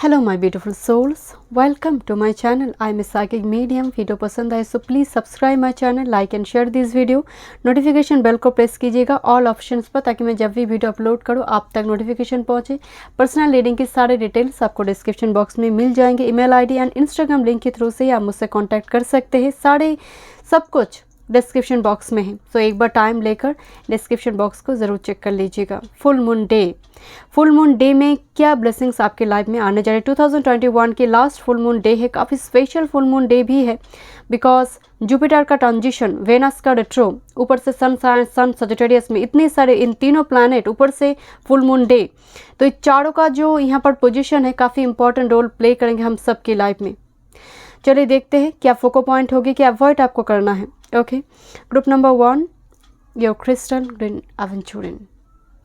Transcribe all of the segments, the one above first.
Hello my beautiful souls, welcome to my channel. I am psychic medium. Video पसंद आए so please subscribe my channel, like and share this video. Notification bell को press कीजिएगा all options पर, ताकि मैं जब भी video upload करूँ आप तक नोटिफिकेशन पहुँचे। पर्सनल रीडिंग की सारे डिटेल्स आपको डिस्क्रिप्शन बॉक्स में मिल जाएंगे। Email ID and Instagram link के थ्रू से ही आप मुझसे कॉन्टैक्ट कर सकते हैं। सारे सब कुछ डिस्क्रिप्शन बॉक्स में है, सो एक बार टाइम लेकर डिस्क्रिप्शन बॉक्स को ज़रूर चेक कर लीजिएगा। फुल मून डे में क्या ब्लेसिंग्स आपके लाइफ में आने जा रहे हैं। 2021 की लास्ट फुल मून डे है, काफ़ी स्पेशल फुल मून डे भी है, बिकॉज जुपिटर का ट्रांजिशन, वेनस का रेट्रो, ऊपर से सन सजिटेरियस में, इतने सारे इन तीनों प्लैनेट, ऊपर से फुल मून डे, तो इस चारों का जो यहाँ पर पोजिशन है काफ़ी इंपॉर्टेंट रोल प्ले करेंगे हम सब की लाइफ में। चलिए देखते हैं क्या फोको पॉइंट होगी, क्या अवॉइड आपको करना है। Okay, group number 1, your crystal green aventurine.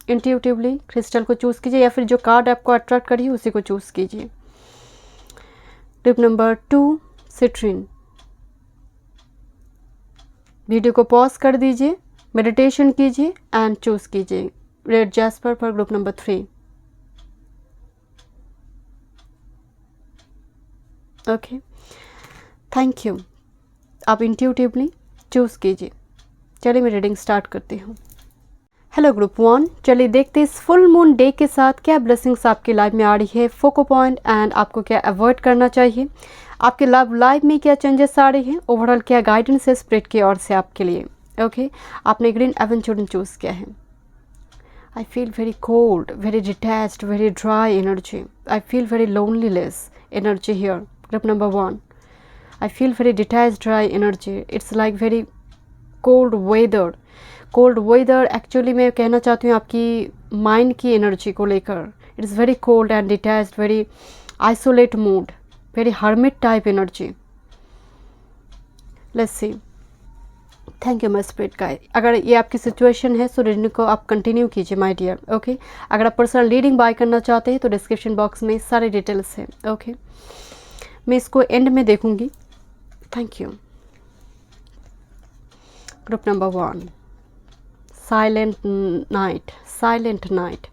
Intuitively crystal को चूज़ कीजिए या फिर जो कार्ड आपको अट्रैक्ट करिए उसी को चूज़ कीजिए। Group number 2, citrine. वीडियो को पॉज कर दीजिए, मेडिटेशन कीजिए एंड चूज़ कीजिए red jasper for group number 3। Okay, thank you. आप इंट्यूटिवली चूज़ कीजिए। चलिए मैं रीडिंग स्टार्ट करती हूँ। हेलो ग्रुप 1, चलिए देखते हैं इस फुल मून डे के साथ क्या ब्लेसिंग्स आपकी लाइफ में आ रही है, फोको पॉइंट एंड आपको क्या अवॉइड करना चाहिए, आपके लव लाइफ में क्या चेंजेस आ रही हैं, ओवरऑल क्या गाइडेंस है स्पिरिट की ओर से आपके लिए। ओके, आपने ग्रीन एवेंचुरिन चूज़ किया है। I feel very cold, very detached, very dry energy. I feel very loneliness energy here, group number 1। I feel very detached, dry energy. It's like very cold weather. Cold weather actually मैं कहना चाहती हूँ आपकी mind की energy को लेकर। It's very cold and detached, very isolate mood, very hermit type energy. Let's see. Thank you my spirit guide. अगर ये आपकी सिचुएशन है सो रीडिंग को आप कंटिन्यू कीजिए माय डियर। ओके, अगर आप पर्सनल रीडिंग बाय करना चाहते हैं तो डिस्क्रिप्शन बॉक्स में सारे डिटेल्स हैं। ओके, मैं इसको एंड में देखूंगी। Thank you. Group number 1, silent night. Silent night.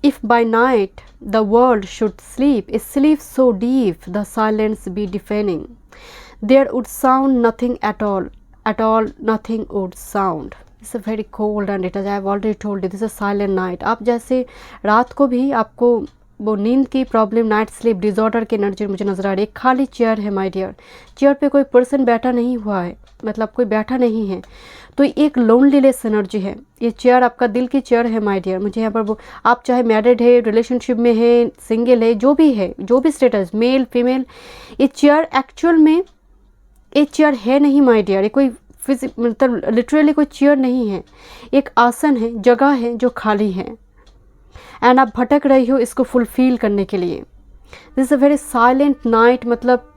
If by night the world should sleep, is sleep so deep, the silence be deafening. There would sound nothing at all, nothing would sound. It's a very cold and it is, I have already told you, this is a silent night. आप जैसे रात को भी आपको वो नींद की problem, night sleep disorder की एनर्जी मुझे नज़र आ रही है। खाली चेयर है माय डियर, चेयर पे कोई पर्सन बैठा नहीं हुआ है, मतलब कोई बैठा नहीं है, तो एक लोनलीनेस एनर्जी है। ये चेयर आपका दिल की चेयर है माय डियर। मुझे यहाँ पर वो, आप चाहे मैरिड है, रिलेशनशिप में है, सिंगल है, जो भी है, जो भी स्टेटस, मेल फीमेल, ये चेयर एक्चुअल में ये चेयर है नहीं माय डियर। ये कोई मतलब लिटरली कोई चेयर नहीं है, एक आसन है, जगह है जो खाली है एंड आप भटक रही हो इसको फुलफिल करने के लिए। This is a very silent night, मतलब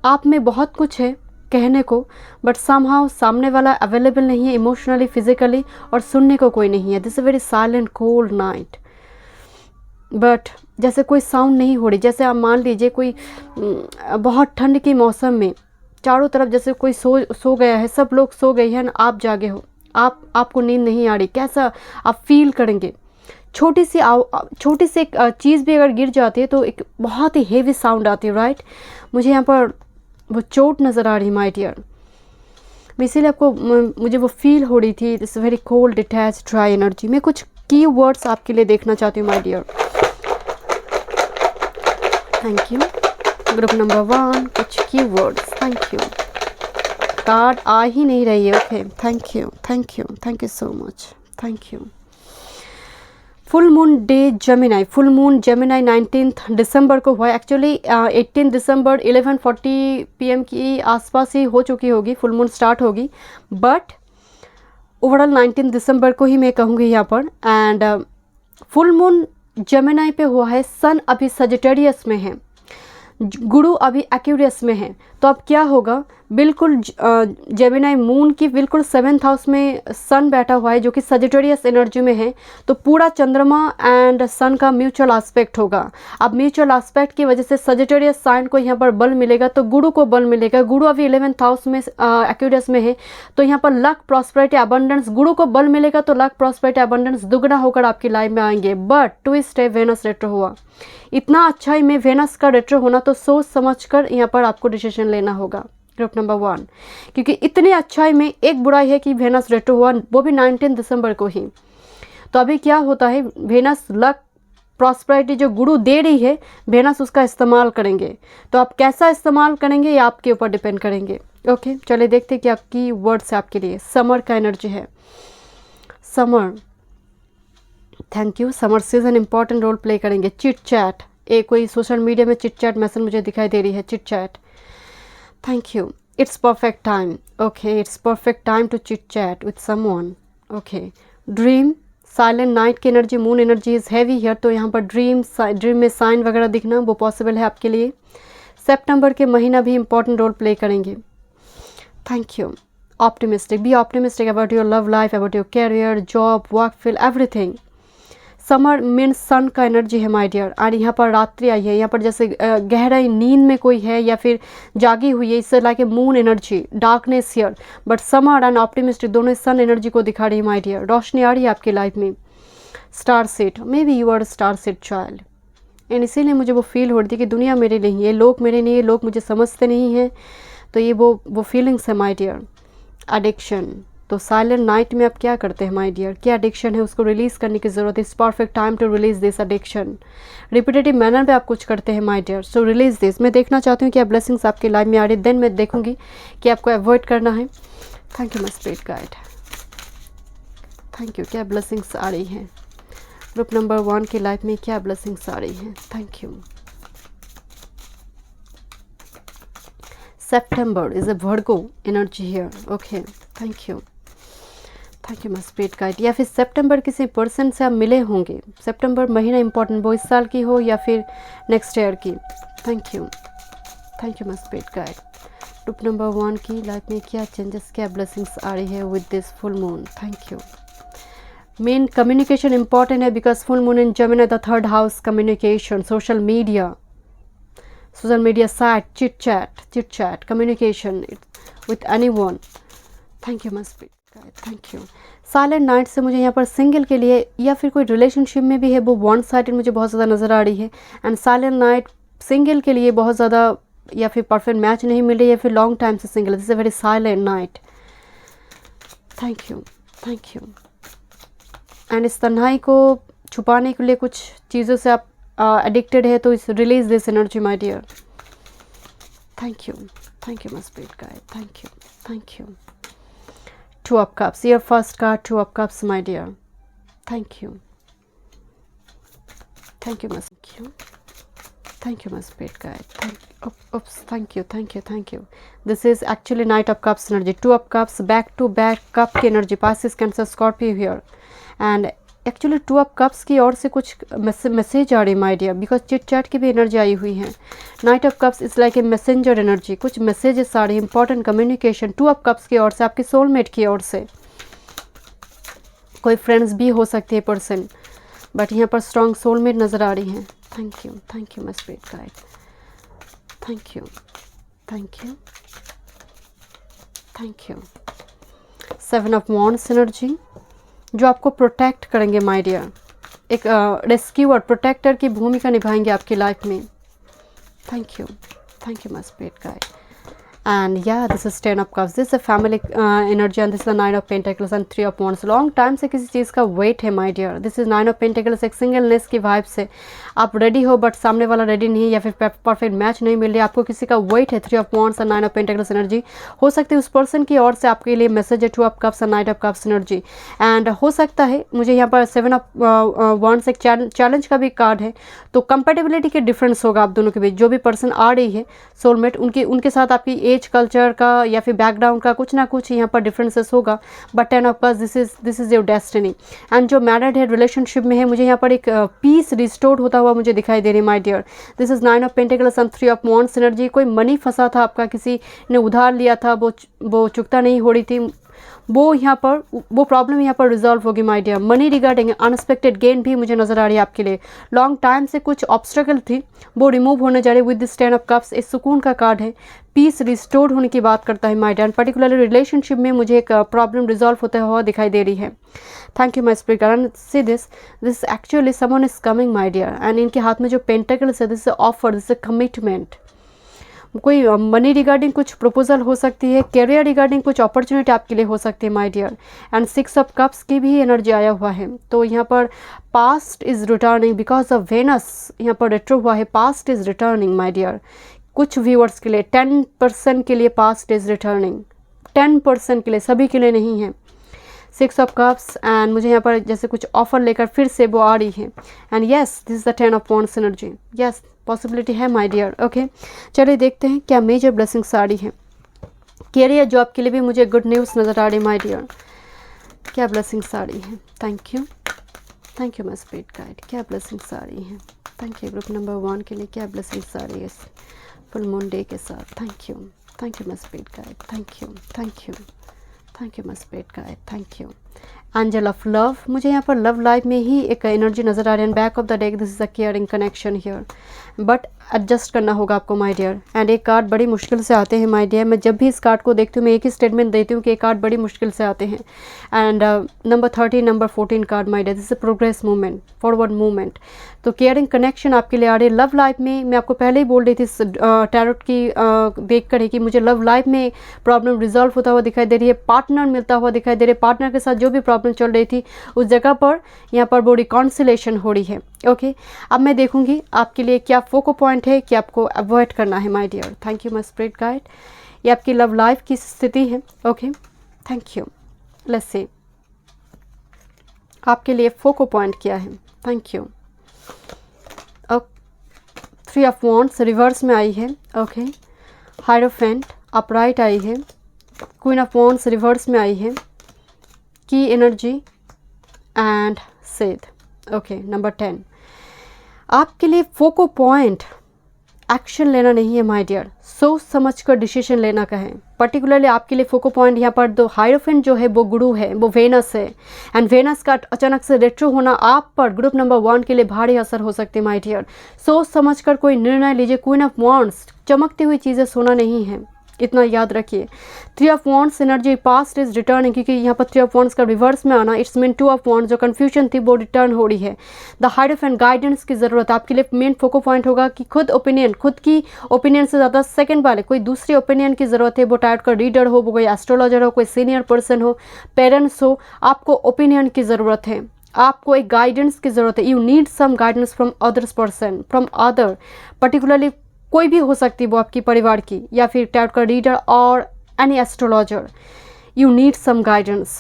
आप में बहुत कुछ है कहने को, बट समहाउ सामने वाला अवेलेबल नहीं है इमोशनली, फिजिकली, और सुनने को कोई नहीं है। This is a very silent cold night, but जैसे कोई साउंड नहीं हो रही। जैसे आप मान लीजिए कोई बहुत ठंड के मौसम में चारों तरफ जैसे कोई सो गया है, सब लोग सो गए हैं, आप जागे हो, आपको नींद नहीं आ रही, कैसा आप फील करेंगे। छोटी सी चीज़ भी अगर गिर जाती है तो एक बहुत ही हेवी साउंड आती है, राइट। मुझे यहाँ पर वो चोट नज़र आ रही है माय डियर, इसीलिए आपको मुझे वो फील हो रही थी। It's very cold detach dry energy. मैं कुछ की वर्ड्स आपके लिए देखना चाहती हूँ my dear. Thank you. Group number 1, कुछ key words. Thank you. Card आ ही नहीं रही है। Okay, thank you, thank you, thank you so much, thank you. Full moon day Gemini, full moon Gemini 19 दिसंबर को हुआ है। एक्चुअली 18 दिसंबर 11:40 PM की आसपास ही हो चुकी होगी, फुल मून स्टार्ट होगी, बट ओवरऑल 19 दिसंबर को ही मैं कहूँगी यहाँ पर। एंड फुल मून जेमिनाई पे हुआ है। सन अभी सजिटेरियस में है, गुरु अभी एक्वेरियस में है, तो अब क्या होगा, बिल्कुल जेमिनी मून की बिल्कुल 7th हाउस में सन बैठा हुआ है जो कि सजिटेरियस एनर्जी में है, तो पूरा चंद्रमा एंड सन का म्यूचुअल एस्पेक्ट होगा। अब म्यूचुअल एस्पेक्ट की वजह से सजिटेरियस साइन को यहाँ पर बल मिलेगा, तो गुरु को बल मिलेगा। गुरु अभी 11th हाउस में एक्यूरियस में है, तो यहाँ पर लक, प्रॉस्पेरिटी, अबंडेंस, गुरु को बल मिलेगा तो लक, प्रॉस्पेरिटी, अबंडेंस दुगना होकर आपकी लाइफ में आएंगे। बट ट्विस्ट है, वेनस रेट्रो हुआ। इतना अच्छाई में वेनस का रेट्रो होना, तो सोच समझकर यहाँ पर आपको डिसीजन लेना होगा ग्रुप नंबर 1, क्योंकि इतनी अच्छाई में एक बुराई है कि वेनस रेट्रो हुआ, वो भी 19 दिसंबर को ही। तो अभी क्या होता है, वेनस लक, प्रॉस्पेरिटी जो गुरु दे रही है, वेनस उसका इस्तेमाल करेंगे। तो आप कैसा इस्तेमाल करेंगे ये आपके ऊपर डिपेंड करेंगे। ओके, चलिए देखते हैं कि आपकी वर्ड्स है आपके लिए। समर का एनर्जी है, summer, thank you. Summer season important role play करेंगे। चिट चैट, एक कोई सोशल मीडिया में चिट चैट मैसेज मुझे दिखाई दे रही है, chit chat, thank you. It's perfect time, okay, it's perfect time to chit chat with someone. Okay, dream, silent night की energy, moon energy is heavy here, तो यहाँ पर ड्रीम में साइन वगैरह दिखना वो पॉसिबल है आपके लिए। सितंबर के महीना भी इंपॉर्टेंट रोल प्ले करेंगे, thank you. Optimistic, be optimistic about your love life, about your career, job, work field, everything. Summer means sun का एनर्जी है माय डियर, और यहाँ पर रात्रि आई है, यहाँ पर जैसे गहराई नींद में कोई है या फिर जागी हुई है, इससे like a moon energy, darkness here. But summer and optimistic दोनों सन एनर्जी को दिखा रही है माय डियर। रोशनी आ रही है आपकी लाइफ में। Starseed, maybe you are starseed child, and इसीलिए मुझे वो फील हो रही थी कि दुनिया मेरे नहीं है, लोग मेरे नहीं है, लोग मुझे समझते नहीं हैं। तो ये वो फीलिंग्स है माय डियर। एडिक्शन, तो साइलेंट नाइट में आप क्या करते हैं माय डियर, क्या एडिक्शन है उसको रिलीज़ करने की ज़रूरत है। It's perfect time to release this addiction. Repetitive manner पे आप कुछ करते हैं my dear, so release this. मैं देखना चाहती हूँ कि आप ब्लेसिंग्स आपकी लाइफ में आ रही है, देन मैं देखूंगी कि आपको अवॉइड करना है। Thank you my spirit guide, thank you. क्या ब्लेसिंग्स आ रही हैं ग्रुप नंबर 1 की लाइफ में, क्या ब्लेसिंग्स आ रही हैं, thank you. September is a Virgo energy here. Okay, thank you. Thank you my spirit guide. या फिर सितंबर किसी पर्सन से आप मिले होंगे। सितंबर महीना इंपॉर्टेंट, वो इस साल की हो या फिर नेक्स्ट ईयर की। Thank you my spirit guide. Group number 1 की लाइफ में क्या चेंजेस, क्या ब्लेसिंग्स आ रही है with this full moon, thank you. Main communication important है because full moon in Gemini, the 3rd house, communication, social media site, chit chat, communication with anyone. Thank you my spirit guide, thank you. Silent night से मुझे यहाँ पर single के लिए या फिर कोई रिलेशनशिप में भी है, वो वन साइडेड मुझे बहुत ज़्यादा नज़र आ रही है। एंड साइलेंट नाइट सिंगल के लिए बहुत ज़्यादा या फिर परफेक्ट मैच नहीं मिल रही है, या फिर लॉन्ग टाइम से single, this is a very silent night. Thank you. And इस तन्हाई को छुपाने के लिए कुछ चीज़ों से आप एडिक्टेड है, तो इस release this energy my dear. Thank you my spirit guide, thank you. 2 of Cups, your first card, 2 of Cups my dear, thank you my spirit guide, thank you. This is actually Knight of Cups energy, 2 of Cups, back to back cup की energy, Pisces, Cancer, Scorpio here, and actually 2 of cups की ओर से कुछ message आ रही my dear, because chit chat की भी energy आई हुई है। Knight of cups is like a messenger energy, कुछ मैसेजेस आ रही है, इंपॉर्टेंट कम्युनिकेशन 2 ऑफ कप्स की ओर से, आपके सोलमेट की ओर से। कोई फ्रेंड्स भी हो सकती है पर्सन, बट यहाँ पर स्ट्रॉन्ग सोलमेट नज़र आ रही हैं। Thank you my spirit guide, thank you. 7 of wands energy, जो आपको प्रोटेक्ट करेंगे माय डियर, एक रेस्क्यूअर, प्रोटेक्टर की भूमिका निभाएंगे आपकी लाइफ में। Thank you my spirit guide. And yeah, this is 10 of Cups, this is a family energy, and this is the 9 of Pentacles and 3 of Wands. Long time से किसी चीज़ का वेट है my dear, this is 9 of Pentacles, एक singleness की vibe से आप ready हो बट सामने वाला रेडी नहीं, या फिर परफेक्ट मैच नहीं मिल रही, आपको किसी का वेट है। 3 ऑफ Wands और 9 ऑफ Pentacles एनर्जी हो सकती है उस पर्सन की ओर से आपके लिए मैसेज है। 2 ऑफ Cups और 9 ऑफ Cups एनर्जी, एंड हो सकता है मुझे यहाँ पर 7 ऑफ Wands एक चैलेंज का भी कार्ड है, तो कंपेटेबिलिटी के डिफरेंस होगा आप दोनों के बीच। जो भी पर्सन आ रही है सोलमेट, उनके साथ आपकी एज एज, कल्चर का या फिर बैकग्राउंड का कुछ ना कुछ यहाँ पर डिफरेंसेस होगा, but 10 of cups this is your destiny. And जो मैरिड है, रिलेशनशिप में है, मुझे यहाँ पर एक पीस रिस्टोर्ड होता हुआ मुझे दिखाई दे रही है my dear. This is 9 of pentacles and 3 of wands energy. कोई मनी फंसा था आपका, किसी ने उधार लिया था, वो चुकता नहीं हो रही थी, वो यहाँ पर वो प्रॉब्लम यहाँ पर रिजॉल्व होगी my dear. Money regarding unexpected gain भी मुझे नज़र आ रही है आपके लिए। लॉन्ग टाइम से कुछ ऑब्स्टेकल थी, वो रिमूव होने जा रही है विद दिस 10 ऑफ कप्स। इस सुकून का कार्ड है, पीस रिस्टोर्ड होने की बात करता है माय डियर। पर्टिकुलरली रिलेशनशिप में मुझे एक प्रॉब्लम रिजॉल्व होता हुआ दिखाई दे रही है। Thank you my spirit guide. And see this actually someone is coming my dear, and इनके हाथ में जो पेंटेकल्स है, this is offer, this is commitment. कोई मनी रिगार्डिंग कुछ प्रपोजल हो सकती है, कैरियर रिगार्डिंग कुछ अपॉर्चुनिटी आपके लिए हो सकती है my dear. And 6 of cups की भी एनर्जी आया हुआ है, तो यहाँ पर past is returning because of Venus यहाँ पर रेट्रो हुआ है। Past is returning my dear. कुछ व्यूअर्स के लिए 10% के लिए पास्ट इज रिटर्निंग, 10% के लिए, सभी के लिए नहीं है। 6 ऑफ कप्स एंड मुझे यहाँ पर जैसे कुछ ऑफर लेकर फिर से वो आ रही है। And yes, this is the 10 of wands energy. Yes, possibility है माय डियर। ओके, चलिए देखते हैं क्या मेजर ब्लेसिंग्स आ रही है। कैरियर जॉब के लिए भी मुझे गुड न्यूज़ नज़र आ रही है माय डियर। क्या ब्लेसिंग्स आ रही हैं? Thank you my spirit guide. क्या ब्लेसिंग्स आ रही हैं? Thank you. ग्रुप नंबर 1 के लिए क्या ब्लेसिंग्स आ रही है फुल मून डे के साथ? Thank you my spirit guide. Thank you my spirit guide. Thank you. Angel of love, मुझे यहाँ पर लव लाइफ में ही एक एनर्जी नज़र आ रही है। Back of the deck, this is a caring connection here, but adjust करना होगा आपको माय डियर। एंड एक कार्ड बड़ी मुश्किल से आते हैं माय डियर। मैं जब भी इस कार्ड को देखती हूँ मैं एक ही स्टेटमेंट देती हूँ कि एक कार्ड बड़ी मुश्किल से आते हैं। And number 13, number 14 card my dear, this is progress movement, forward movement. तो केयरिंग कनेक्शन आपके लिए आ रही है। लव लाइफ में मैं आपको पहले ही बोल रही थी टैरोट की देख कर ही कि मुझे लव लाइफ में प्रॉब्लम रिजॉल्व होता हुआ दिखाई दे रही है, पार्टनर मिलता हुआ दिखाई दे रही है। पार्टनर के साथ जो भी प्रॉब्लम चल रही थी उस जगह पर यहाँ पर वो रिकॉन्सिलेशन हो रही है। ओके, अब मैं देखूंगी आपके लिए क्या फोको पॉइंट है कि आपको अवॉइड करना है my dear. Thank you my spirit guide. ये आपकी लव लाइफ की स्थिति है। Okay, thank you. Let's see आपके लिए फोको पॉइंट क्या है। Thank you. 3 of wands reverse में आई है। ओके, हायरोफेंट अपराइट आई है। क्वीन ऑफ वांड्स रिवर्स में आई है। की energy and said. Okay, number 10 आपके लिए फोको पॉइंट एक्शन लेना नहीं है माय डियर, सोच समझ कर डिसीजन लेना का है। पर्टिकुलरली आपके लिए फोको पॉइंट यहाँ पर दो हायरोफेंट जो है वो गुरु है, वो वेनस है। एंड वेनस का अचानक से रेट्रो होना आप पर ग्रुप नंबर 1 के लिए भारी असर हो सकती है माय डियर। सोच समझ कर कोई निर्णय लीजिए। क्वीन ऑफ वांड्स, चमकती हुई चीज़ें सोना नहीं है, इतना याद रखिए। 3 of wands energy, past is returning, क्योंकि यहाँ पर 3 ऑफ वांड्स का रिवर्स में आना, इट्स मीन 2 ऑफ वांड्स जो कन्फ्यूजन थी वो रिटर्न हो रही है। द हायरोफेंट गाइडेंस की ज़रूरत आपके लिए मेन फोको पॉइंट होगा कि खुद की ओपिनियन से ज़्यादा सेकंड वाले कोई दूसरी ओपिनियन की ज़रूरत है। वो टाइट का रीडर हो, वो कोई एस्ट्रोलॉजर हो, कोई सीनियर पर्सन हो, पेरेंट्स हो, आपको ओपिनियन की ज़रूरत है, आपको एक गाइडेंस की ज़रूरत है। You need some guidance from others person, from other, particularly कोई भी हो सकती है वो आपकी परिवार की, या फिर टैरोट का रीडर और any astrologer. You need some guidance.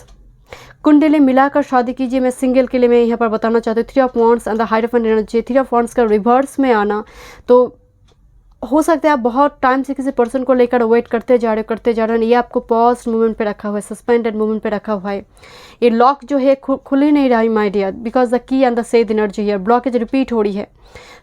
कुंडली मिलाकर शादी कीजिए। मैं सिंगल के लिए मैं यहाँ पर बताना चाहती हूँ 3 of wands and the hierophant energy. 3 of wands का रिवर्स में आना, तो हो सकता है आप बहुत टाइम से किसी पर्सन को लेकर वेट करते जा रहे हैं। ये आपको पॉज मूवमेंट पे रखा हुआ है, सस्पेंडेड मूवमेंट पे रखा हुआ है। ये लॉक जो है खुल ही नहीं रहा है my dear, because the key and the said energy है। ब्लॉकेज रिपीट हो रही है,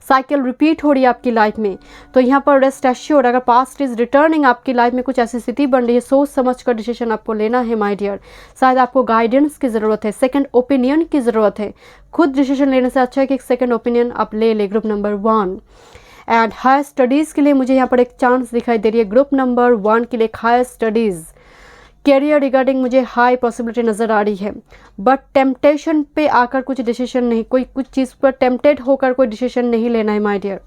साइकिल रिपीट हो रही है आपकी लाइफ में। तो यहाँ पर रेस्ट एश्योर्ड, अगर पास्ट इज रिटर्निंग आपकी लाइफ में कुछ ऐसी स्थिति बन रही है, सोच समझ कर डिसीजन आपको लेना है माय डियर। शायद आपको गाइडेंस की ज़रूरत है, सेकंड ओपिनियन की ज़रूरत है। खुद डिसीजन लेने से अच्छा है कि एक सेकंड ओपिनियन आप ले group number 1। And higher studies के लिए मुझे यहाँ पर एक चांस दिखाई दे रही है। ग्रुप नंबर 1 के लिए हायर स्टडीज़, कैरियर रिगार्डिंग मुझे हाई पॉसिबिलिटी नज़र आ रही है, बट टेम्पटेशन पे आकर कुछ डिसीजन नहीं, कोई कुछ चीज़ पर टेम्पटेड होकर कोई डिसीजन नहीं लेना है माय डियर।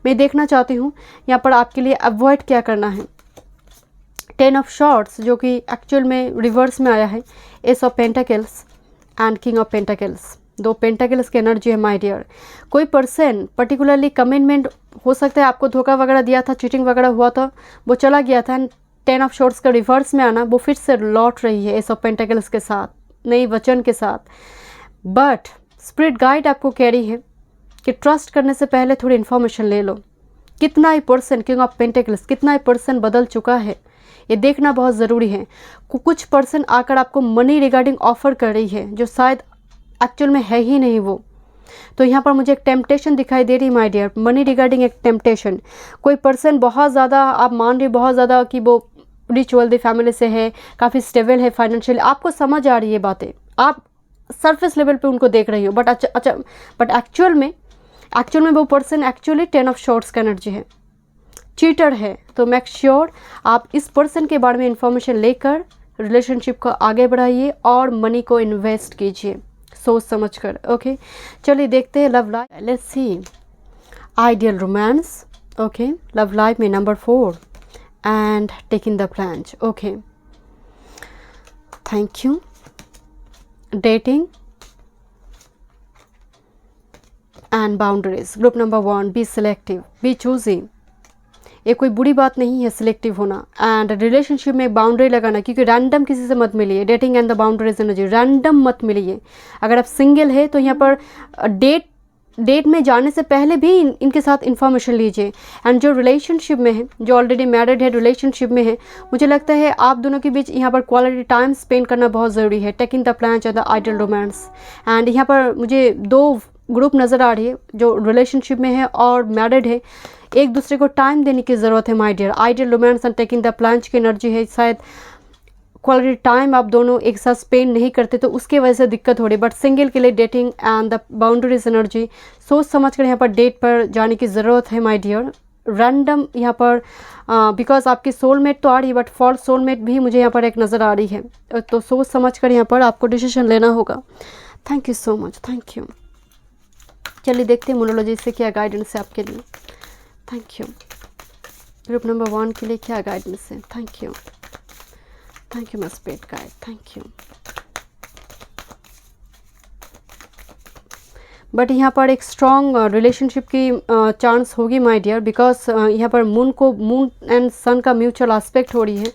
मैं देखना चाहती हूँ यहाँ पर आपके लिए अवॉइड क्या करना है। 10 ऑफ शॉर्ट्स जो कि एक्चुअल में रिवर्स में आया है, S of pentacles and king of pentacles. 2 pentacles की एनर्जी है माय डियर। कोई पर्सन पर्टिकुलरली कमिटमेंट, हो सकता है आपको धोखा वगैरह दिया था, चीटिंग वगैरह हुआ था, वो चला गया था। एंड 10 ऑफ शॉर्ट्स का रिवर्स में आना, वो फिर से लौट रही है एस ऑफ पेंटाकल्स के साथ, नई वचन के साथ। बट स्पिरिट गाइड आपको कह रही है कि ट्रस्ट करने से पहले थोड़ी इन्फॉर्मेशन ले लो। कितना ही पर्सन, किंग ऑफ पेंटाकल्स, कितना ही पर्सन बदल चुका है, ये देखना बहुत ज़रूरी है। कुछ पर्सन आकर आपको मनी रिगार्डिंग ऑफ़र कर रही है जो शायद एक्चुअल में है ही नहीं वो। तो यहाँ पर मुझे एक टेम्पटेशन दिखाई दे रही है माय डियर, मनी रिगार्डिंग एक टेम्पटेशन। कोई पर्सन बहुत ज़्यादा आप मान रहे बहुत ज़्यादा कि वो रिच वेल्दी फैमिली से है, काफ़ी स्टेबल है फाइनेंशियली, आपको समझ आ रही है बातें, आप सरफेस लेवल पे उनको देख रही हो, बट एक्चुअल में वो पर्सन एक्चुअली 10 ऑफ शॉर्ट्स का एनर्जी है, चीटर है। तो मेक श्योर आप इस पर्सन के बारे में इंफॉर्मेशन लेकर रिलेशनशिप को आगे बढ़ाइए और मनी को इन्वेस्ट कीजिए सोच समझ कर। ओके, चलिए देखते हैं love life. Let's see ideal romance. Okay, love life में number 4 and taking the plunge. Okay, thank you. Dating and boundaries. Group number 1, be selective, be choosy. ये कोई बुरी बात नहीं है सिलेक्टिव होना। एंड रिलेशनशिप में बाउंड्री लगाना, क्योंकि रैंडम किसी से मत मिलिए। Dating and the boundaries energy, random मत मिलिए। अगर आप सिंगल है तो यहाँ पर डेट में जाने से पहले भी इनके साथ इन्फॉर्मेशन लीजिए। एंड जो रिलेशनशिप में है, जो ऑलरेडी मैरिड है, रिलेशनशिप में है, मुझे लगता है आप दोनों के बीच यहाँ पर क्वालिटी टाइम स्पेंड करना बहुत ज़रूरी है। Taking the प्लांज and the ideal romance. And यहाँ पर मुझे 2 ग्रुप नज़र आ रही है, जो रिलेशनशिप में है और मैरिड है। एक दूसरे को टाइम देने की ज़रूरत है my dear. Ideal romance and taking the plunge की एनर्जी है, शायद क्वालिटी टाइम आप दोनों एक साथ स्पेंड नहीं करते तो उसके वजह से दिक्कत हो रही है। बट सिंगल के लिए dating and the boundaries energy, सोच समझ कर यहाँ पर डेट पर जाने की ज़रूरत है माय डियर। रैंडम यहाँ पर बिकॉज आपकी सोलमेट तो आ रही है, बट फॉल्स सोलमेट भी मुझे यहाँ पर एक नज़र आ रही है। तो सोच समझ कर यहाँ पर आपको डिसीजन लेना होगा। Thank you so much, thank you. चलिए देखते हैं मोनोलॉजी से क्या गाइडेंस है आपके लिए। Thank you. ग्रुप नंबर 1 के लिए क्या गाइडेंस है। Thank you, thank you my spirit guide, thank you. But यहाँ पर एक स्ट्रॉन्ग रिलेशनशिप की चांस होगी माय डियर, बिकॉज यहाँ पर मून एंड सन का म्यूचुअल एस्पेक्ट हो रही है।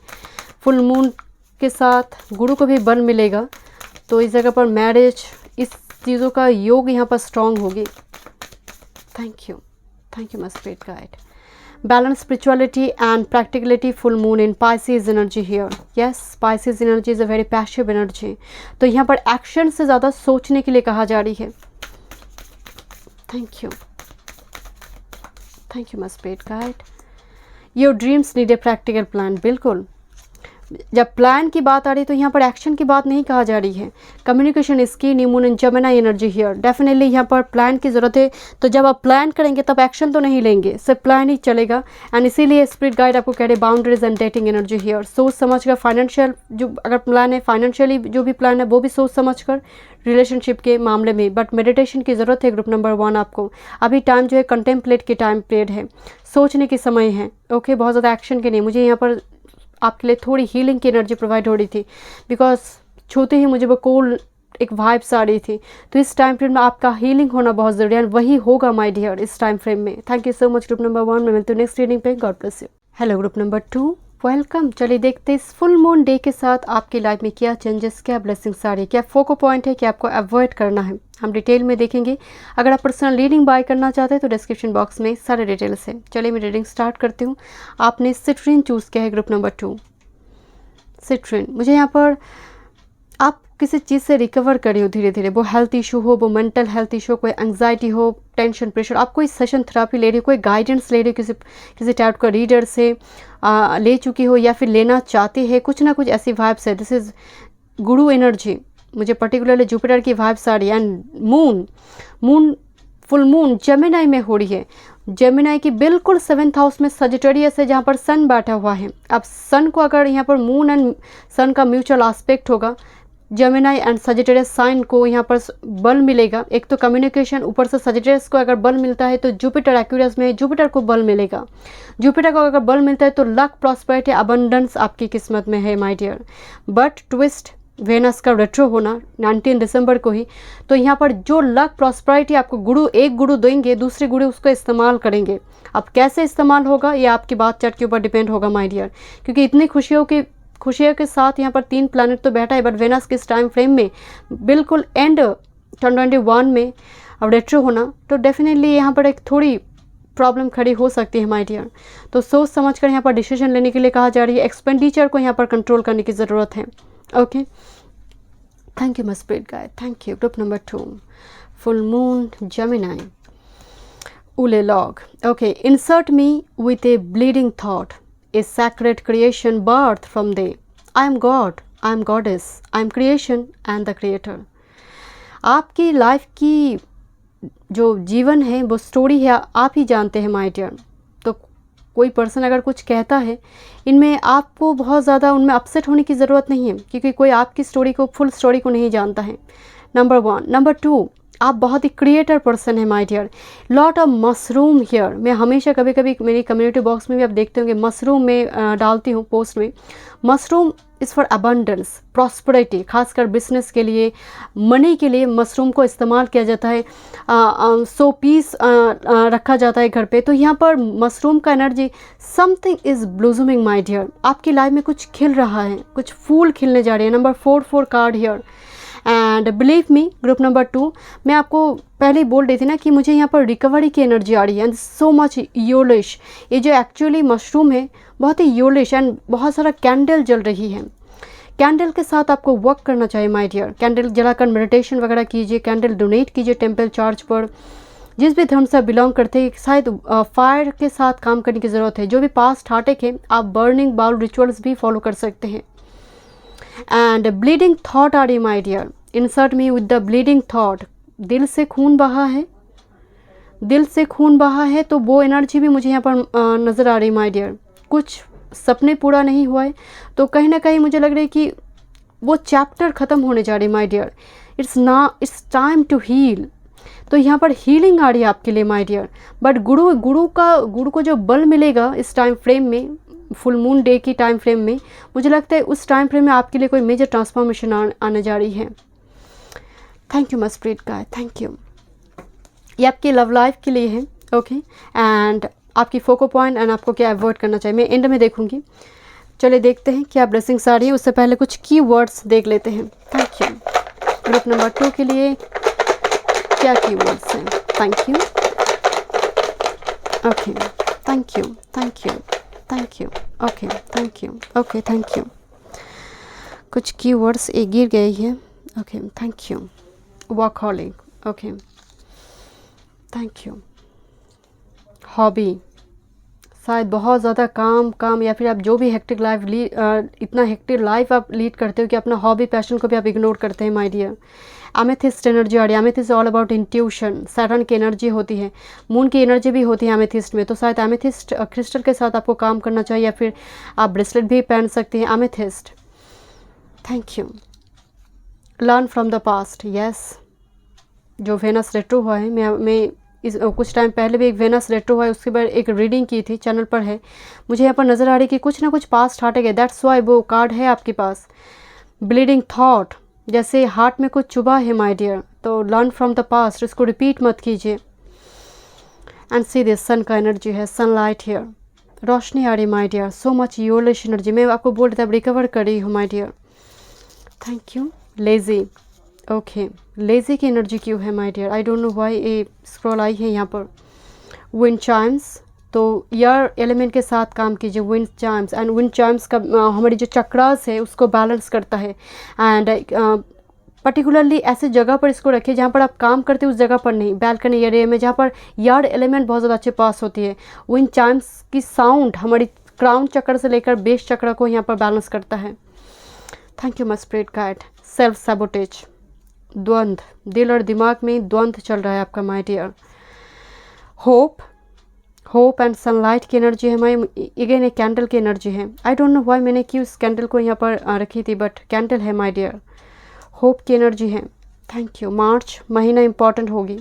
फुल मून के साथ गुरु को भी बल मिलेगा, तो इस जगह पर मैरिज, इस चीज़ों का योग यहाँ पर स्ट्रॉन्ग होगी। Thank you, thank you my spirit guide. Balance spirituality and practicality, full moon in Pisces energy here. Yes, Pisces energy is a very passive energy. तो यहाँ पर एक्शन से ज़्यादा सोचने के लिए कहा जा रही है। Thank you, thank you my spirit guide. Your dreams need a practical plan. बिल्कुल, जब प्लान की बात आ रही है तो यहाँ पर एक्शन की बात नहीं कहा जा रही है। कम्युनिकेशन इज की, new moon in Gemini energy here. Definitely यहाँ पर प्लान की ज़रूरत है। तो जब आप प्लान करेंगे तब एक्शन तो नहीं लेंगे, सिर्फ प्लान ही चलेगा। एंड इसीलिए स्पिरिट गाइड आपको कह रहे boundaries and dating energy here. सोच समझ कर फाइनेंशियल जो अगर प्लान है, फाइनेंशियली जो भी प्लान है वो भी सोच समझ कर रिलेशनशिप के मामले में। बट मेडिटेशन की ज़रूरत है ग्रुप नंबर 1 आपको। अभी टाइम जो है कंटेम्पलेट की टाइम पीरियड है, सोचने के समय है। ओके, बहुत ज़्यादा एक्शन के नहीं। मुझे यहाँ पर आपके लिए थोड़ी हीलिंग की एनर्जी प्रोवाइड हो रही थी, बिकॉज छूते ही मुझे वो कोल्ड एक वाइब्स आ रही थी। तो इस टाइम फ्रेम में आपका हीलिंग होना बहुत ज़रूरी है, वही होगा माय डियर इस टाइम फ्रेम में। Thank you so much group number 1। मैं मिलती हूँ नेक्स्ट रीडिंग पे। God bless you. Hello group number 2, welcome. चलिए देखते हैं इस फुल मून डे के साथ आपकी लाइफ में क्या चेंजेस, क्या ब्लेसिंग्स आ रही है, क्या फोको पॉइंट है, क्या आपको अवॉइड करना है, हम डिटेल में देखेंगे। अगर आप पर्सनल रीडिंग बाय करना चाहते हैं तो डिस्क्रिप्शन बॉक्स में सारे डिटेल्स हैं। चलिए मैं रीडिंग स्टार्ट करती हूँ। आपने सिट्रिन चूज़ किया है ग्रुप नंबर 2, सिट्रिन। मुझे यहाँ पर आप किसी चीज़ से रिकवर करी हो धीरे धीरे, वो हेल्थ इशू हो, वो मेंटल हेल्थ इशू, कोई एंग्जाइटी हो, टेंशन, प्रेशर, आप कोई सेशन थेरापी ले रही हो, कोई गाइडेंस ले रही हो, किसी टाइप का रीडर से ले चुकी हो या फिर लेना चाहते हैं, कुछ ना कुछ ऐसी वाइब्स है। This is Guru energy. मुझे पर्टिकुलरली जुपिटर की वाइब्स आ रही है। And moon full moon Gemini में हो रही है। जेमिनी की बिल्कुल 7th हाउस में सजिटेरियस है, जहाँ पर सन बैठा हुआ है। अब सन को अगर यहाँ पर मून एंड सन का म्यूचुअल एस्पेक्ट होगा, जेमिनी एंड सजिटेरियस साइन को यहाँ पर बल मिलेगा। एक तो कम्युनिकेशन, ऊपर से सजिटेरियस को अगर बल मिलता है तो जुपिटर एक्यूरियस में जुपिटर को बल मिलेगा। जुपिटर को अगर बल मिलता है तो लक, प्रॉस्पेरिटी, अबंडेंस आपकी किस्मत में है my dear. But twist, Venus का रेट्रो होना 19 दिसंबर को ही, तो यहाँ पर जो लक, प्रॉस्पेरिटी आपको एक गुरु देंगे, दूसरे गुरु उसको इस्तेमाल करेंगे। अब कैसे इस्तेमाल होगा ये आपकी बात चट के ऊपर डिपेंड होगा माय डियर, क्योंकि इतनी खुशियों के साथ यहाँ पर 3 प्लैनेट तो बैठा है। बट वेनस किस टाइम फ्रेम में बिल्कुल एंड 2021 में अब रेट्रो होना, तो डेफिनेटली यहाँ पर एक थोड़ी प्रॉब्लम खड़ी हो सकती है माय डियर। तो सोच समझ कर यहाँ पर डिसीजन लेने के लिए कहा जा रही है। एक्सपेंडिचर को यहाँ पर कंट्रोल करने की ज़रूरत है। Okay, thank you my spirit guide, thank you. Group number 2, full moon Gemini, Ule log. Okay, insert me with a bleeding thought, a sacred creation birth from thee. I am God, I am goddess, I am creation and the creator. आपकी life की जो जीवन है वो story है, आप ही जानते हैं माय डियर। तो कोई पर्सन अगर कुछ कहता है, इनमें आपको बहुत ज़्यादा उनमें अपसेट होने की ज़रूरत नहीं है, क्योंकि कोई आपकी स्टोरी को, फुल स्टोरी को नहीं जानता है। नंबर 1। नंबर 2, आप बहुत ही क्रिएटर पर्सन है my dear. Lot of mushroom here. मैं हमेशा कभी कभी मेरी कम्युनिटी बॉक्स में भी आप देखते होंगे मशरूम में डालती हूँ पोस्ट में। Mushroom is for abundance, prosperity, खासकर बिजनेस के लिए, मनी के लिए मशरूम को इस्तेमाल किया जाता है। 100 पीस रखा जाता है घर पे। तो यहाँ पर मशरूम का energy, something is blooming my dear. आपकी लाइफ में कुछ खिल रहा है, कुछ फूल खिलने जा रहे हैं। Number 4 card here. And believe me, group number 2, मैं आपको पहले ही बोल रही थी ना कि मुझे यहाँ पर रिकवरी की एनर्जी आ रही है। एंड सो मच योलिश, ये जो एक्चुअली मशरूम है बहुत ही योलिश, एंड बहुत सारा कैंडल जल रही है। कैंडल के साथ आपको वर्क करना चाहिए माय डियर। कैंडल जलाकर मेडिटेशन वगैरह कीजिए, कैंडल डोनेट कीजिए टेम्पल चार्ज पर। जिस भी धर्म से आप बिलोंग करते हैं, शायद फायर के साथ काम करने की ज़रूरत है। जो भी पास्ट हार्टेक है, आप बर्निंग बाउल रिचुअल्स भी फॉलो कर सकते हैं। एंड ब्लीडिंग थॉट आ रही my dear. Insert me with the bleeding thought. दिल से खून बहा है, दिल से खून बहा है, तो वो एनर्जी भी मुझे यहाँ पर नज़र आ रही माय डियर। कुछ सपने पूरा नहीं हुआ है, तो कहीं ना कहीं मुझे लग रहा है कि वो चैप्टर ख़त्म होने जा रही my dear. It's time to heal. तो यहाँ पर हीलिंग आ रही है आपके लिए माय डियर। बट गुरु को जो बल मिलेगा इस टाइम फ्रेम में, फुल मून डे की टाइम फ्रेम में, मुझे लगता है उस टाइम फ्रेम में आपके लिए कोई मेजर ट्रांसफॉर्मेशन आने जा रही है। Thank you my spirit guide, thank you. ये आपकी लव लाइफ के लिए है। ओके, एंड आपकी फोको पॉइंट एंड आपको क्या अवॉइड करना चाहिए, मैं एंड में देखूंगी। चलिए देखते हैं क्या ब्लेसिंग्स आ रही है। उससे पहले कुछ की वर्ड्स देख लेते हैं। Thank you. ग्रुप नंबर 2 के लिए क्या की वर्ड्स हैं? Thank you. Okay, thank you, thank you, thank you. Okay, thank you. Okay, thank you. कुछ की वर्ड्स एक गिर गई है। Okay, thank you. Workaholic, okay, thank you. Hobby, शायद बहुत ज़्यादा काम या फिर आप जो भी हेक्टिक लाइफ इतना हेक्टिक लाइफ आप लीड करते हो कि अपना हॉबी पैशन को भी आप इग्नोर करते हैं माय डियर। एमेथिस्ट एनर्जी आ रही है। Amethyst all about intuition, Saturn की एनर्जी होती है, मून की एनर्जी भी होती है एमेथिस्ट में। तो शायद एमेथिस्ट क्रिस्टल के साथ आपको काम करना चाहिए, या फिर आप ब्रेसलेट भी पहन सकते हैं amethyst. Thank you. Learn from the past, yes. जो वेनस रेट्रो हुआ है, मैं इस कुछ टाइम पहले भी एक वेनस रेट्रो हुआ है, उसके बाद एक रीडिंग की थी, चैनल पर है। मुझे यहाँ पर नज़र आ रही है कि कुछ ना कुछ पास्ट हट गया। दैट्स वाई वो कार्ड है आपके पास। ब्लीडिंग थॉट, जैसे हार्ट में कुछ चुभा है माय डियर, तो लर्न फ्रॉम द पास्ट, इसको रिपीट मत कीजिए। एंड सी दिस, सन का एनर्जी है, सनलाइट हियर, रोशनी आ रही my dear. So much yellowish energy, मैं आपको बोल रही थी, रिकवर कर रही हूँ my dear. Thank you. Lazy, okay, lazy की एनर्जी क्यों है my dear? I don't know why ये स्क्रॉल आई है यहाँ पर। विंड चाइम्स, तो एयर एलिमेंट के साथ काम कीजिए। Wind chimes, and wind chimes का हमारी जो चक्रास है उसको बैलेंस करता है। एंड पर्टिकुलरली ऐसे जगह पर इसको रखिए जहाँ पर आप काम करते हैं, उस जगह पर नहीं, बैल्कनी एरिया में जहाँ पर यार्ड एलिमेंट बहुत ज़्यादा अच्छे पास होती है। विंड चाइम्स की साउंड हमारी क्राउन चक्र से लेकर बेस चक्र को यहाँ पर बैलेंस करता है। Thank you my spirit guide. Self sabotage, द्वंद्व, दिल और दिमाग में द्वंद्व चल रहा है आपका my dear. Hope and sunlight की एनर्जी है माय। अगेन एक कैंडल की एनर्जी है। आई डोंट नो व्हाई मैंने क्यों इस कैंडल को यहाँ पर रखी थी, बट कैंडल है माय डियर। होप की एनर्जी है। Thank you. मार्च महीना इंपॉर्टेंट होगी।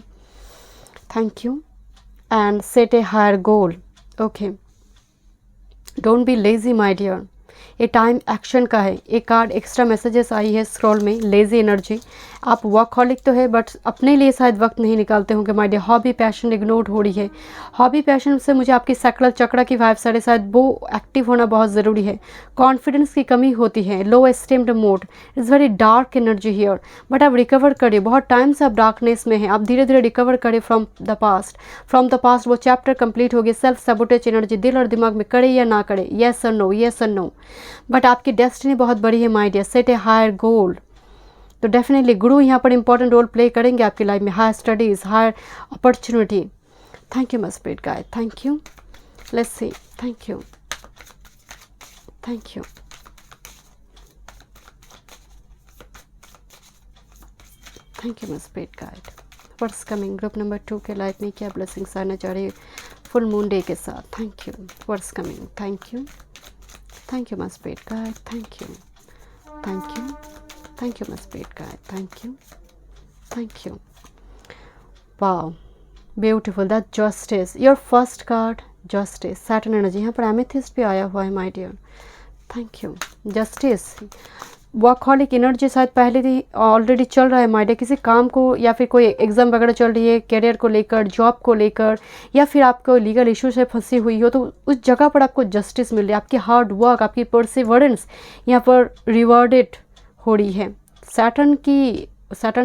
Thank you. And set a higher goal, okay, don't be lazy my dear. ये टाइम एक्शन का है। एक कार्ड एक्स्ट्रा मैसेजेस आई है स्क्रॉल में, लेजी एनर्जी। आप वर्कहॉलिक तो है बट अपने लिए शायद वक्त नहीं निकालते होंगे my dear. Hobby passion ignored हो रही है। हॉबी पैशन से मुझे आपकी सैक्रल चक्र की वाइब्स आ रही है, शायद वो एक्टिव होना बहुत ज़रूरी है। कॉन्फिडेंस की कमी होती है, low esteemed mode, is very dark energy here, but आप रिकवर करिए। बहुत टाइम से आप डार्कनेस में हैं, आप धीरे धीरे रिकवर करिए फ्रॉम द पास्ट। वो चैप्टर कंप्लीट हो गया। सेल्फ सबोटेज एनर्जी, दिल और दिमाग में करे या ना करे, येस और नो, येस और नो, बट आपकी डेस्टिनी बहुत बड़ी है my dear. Set a higher goal. तो डेफिनेटली गुरु यहाँ पर इंपॉर्टेंट रोल प्ले करेंगे आपकी लाइफ में। Higher studies, higher opportunity. Thank you my spirit guide, thank you. Let's see, thank you, thank you, thank you my spirit guide. What's coming group number 2 के life में क्या blessings आना चाह रही है फुल मून डे के साथ। Thank you. What's coming, thank you, thank you my spirit guide, thank you, thank you, thank you my spirit guide, thank you, thank you. Wow, beautiful, that justice, your first card justice, Saturn energy. यहाँ पर amethyst भी आया हुआ है my dear. Thank you. Justice, workaholic energy शायद पहले ही already चल रहा है माय डियर। किसी काम को या फिर कोई एग्जाम वगैरह चल रही है, करियर को लेकर, जॉब को लेकर, या फिर आपको लीगल इशू से फंसी हुई हो, तो उस जगह पर आपको जस्टिस मिल रही है। आपकी हार्ड वर्क, आपकी परसिवरेंस यहाँ पर रिवॉर्डेड हो रही है। सैटर्न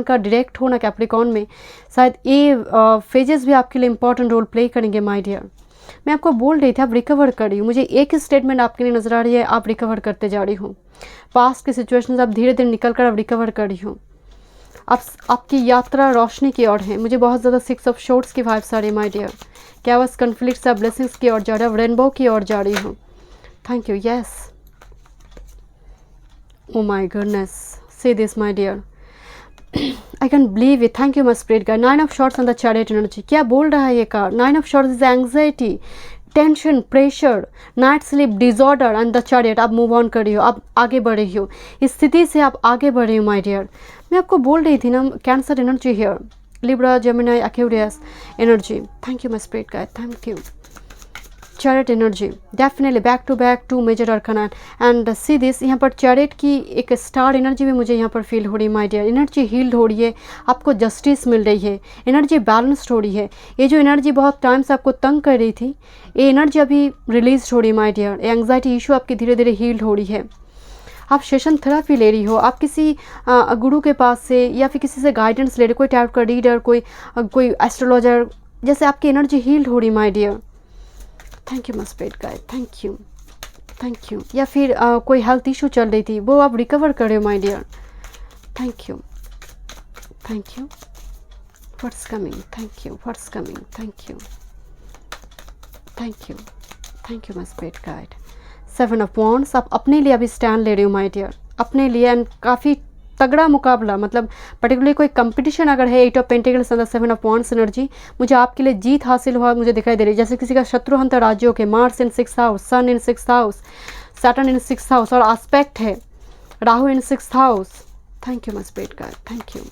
का डायरेक्ट होना कैप्रिकॉर्न में, शायद ये फेजेस भी आपके लिए इंपॉर्टेंट रोल प्ले करेंगे माय डियर। मैं आपको बोल रही थी आप रिकवर कर रही हो। मुझे एक ही स्टेटमेंट आपके लिए नजर आ रही है, आप रिकवर करते जा रही हो। पास्ट की सिचुएशन से आप धीरे धीरे निकल कर आप रिकवर कर रही हो। आपकी यात्रा रोशनी की ओर है। मुझे बहुत ज़्यादा 6 ऑफ शॉर्ट्स की वाइब्स आ रही है माय डियर। क्या बस कन्फ्लिक्ट से ब्लेसिंग्स की ओर जा रही हो, रेनबो की ओर जा रही हो। Thank you. Yes, oh my goodness, see this my dear, I can believe it. Thank you my spirit guide. 9 of Swords on the Chariot energy. क्या बोल रहा है ये card? 9 of Swords is anxiety, tension, pressure, night sleep disorder and the chariot. आप move on कर रही हो, आप आगे बढ़ रही हो, इस स्थिति से आप आगे बढ़ रही हो माय डियर। मैं आपको बोल रही थी ना, Cancer energy here, Libra, Gemini, Aquarius energy. Thank you my spirit guide, thank you. Chariot energy, definitely back to back 2 major arcana and see this. यहाँ पर चैरियट की एक स्टार एनर्जी भी मुझे यहाँ पर फील हो रही है माय डियर। एनर्जी हील्ड हो रही है, आपको जस्टिस मिल रही है, एनर्जी बैलेंस्ड हो रही है। ये जो एनर्जी बहुत टाइम से आपको तंग कर रही थी, ये एनर्जी अभी रिलीज हो रही है माय डियर। एंग्जाइटी इशू आपकी धीरे धीरे हील्ड हो रही है। आप सेशन थेरेपी ले रही हो, आप किसी गुरु के पास से या फिर किसी से गाइडेंस ले रही हो, कोई टाइप का रीडर, कोई एस्ट्रोलॉजर, जैसे आपकी एनर्जी हील्ड हो रही my dear. Thank you my spirit guide, thank you, thank you. या फिर कोई हेल्थ इशू चल रही थी, वो आप रिकवर कर रहे हो my dear. Thank you, thank you. What's coming, thank you, what's coming, thank you, thank you, thank you my spirit guide. 7 of wands, आप अपने लिए अभी स्टैंड ले रहे हो माय डियर, अपने लिए, एंड काफ़ी तगड़ा मुकाबला, मतलब पर्टिकुलरली कोई कंपटीशन अगर है। 8 ऑफ पेंटिकल्स अंदर 7 ऑफ वॉन्ड्स एनर्जी, मुझे आपके लिए जीत हासिल हुआ मुझे दिखाई दे रही है। जैसे किसी का शत्रु हंतर राज्यों के, मार्स इन 6th हाउस, सन इन 6th हाउस, सैटर्न इन 6th हाउस, और एस्पेक्ट है राहु इन 6th house. Thank you my spirit guide, thank you,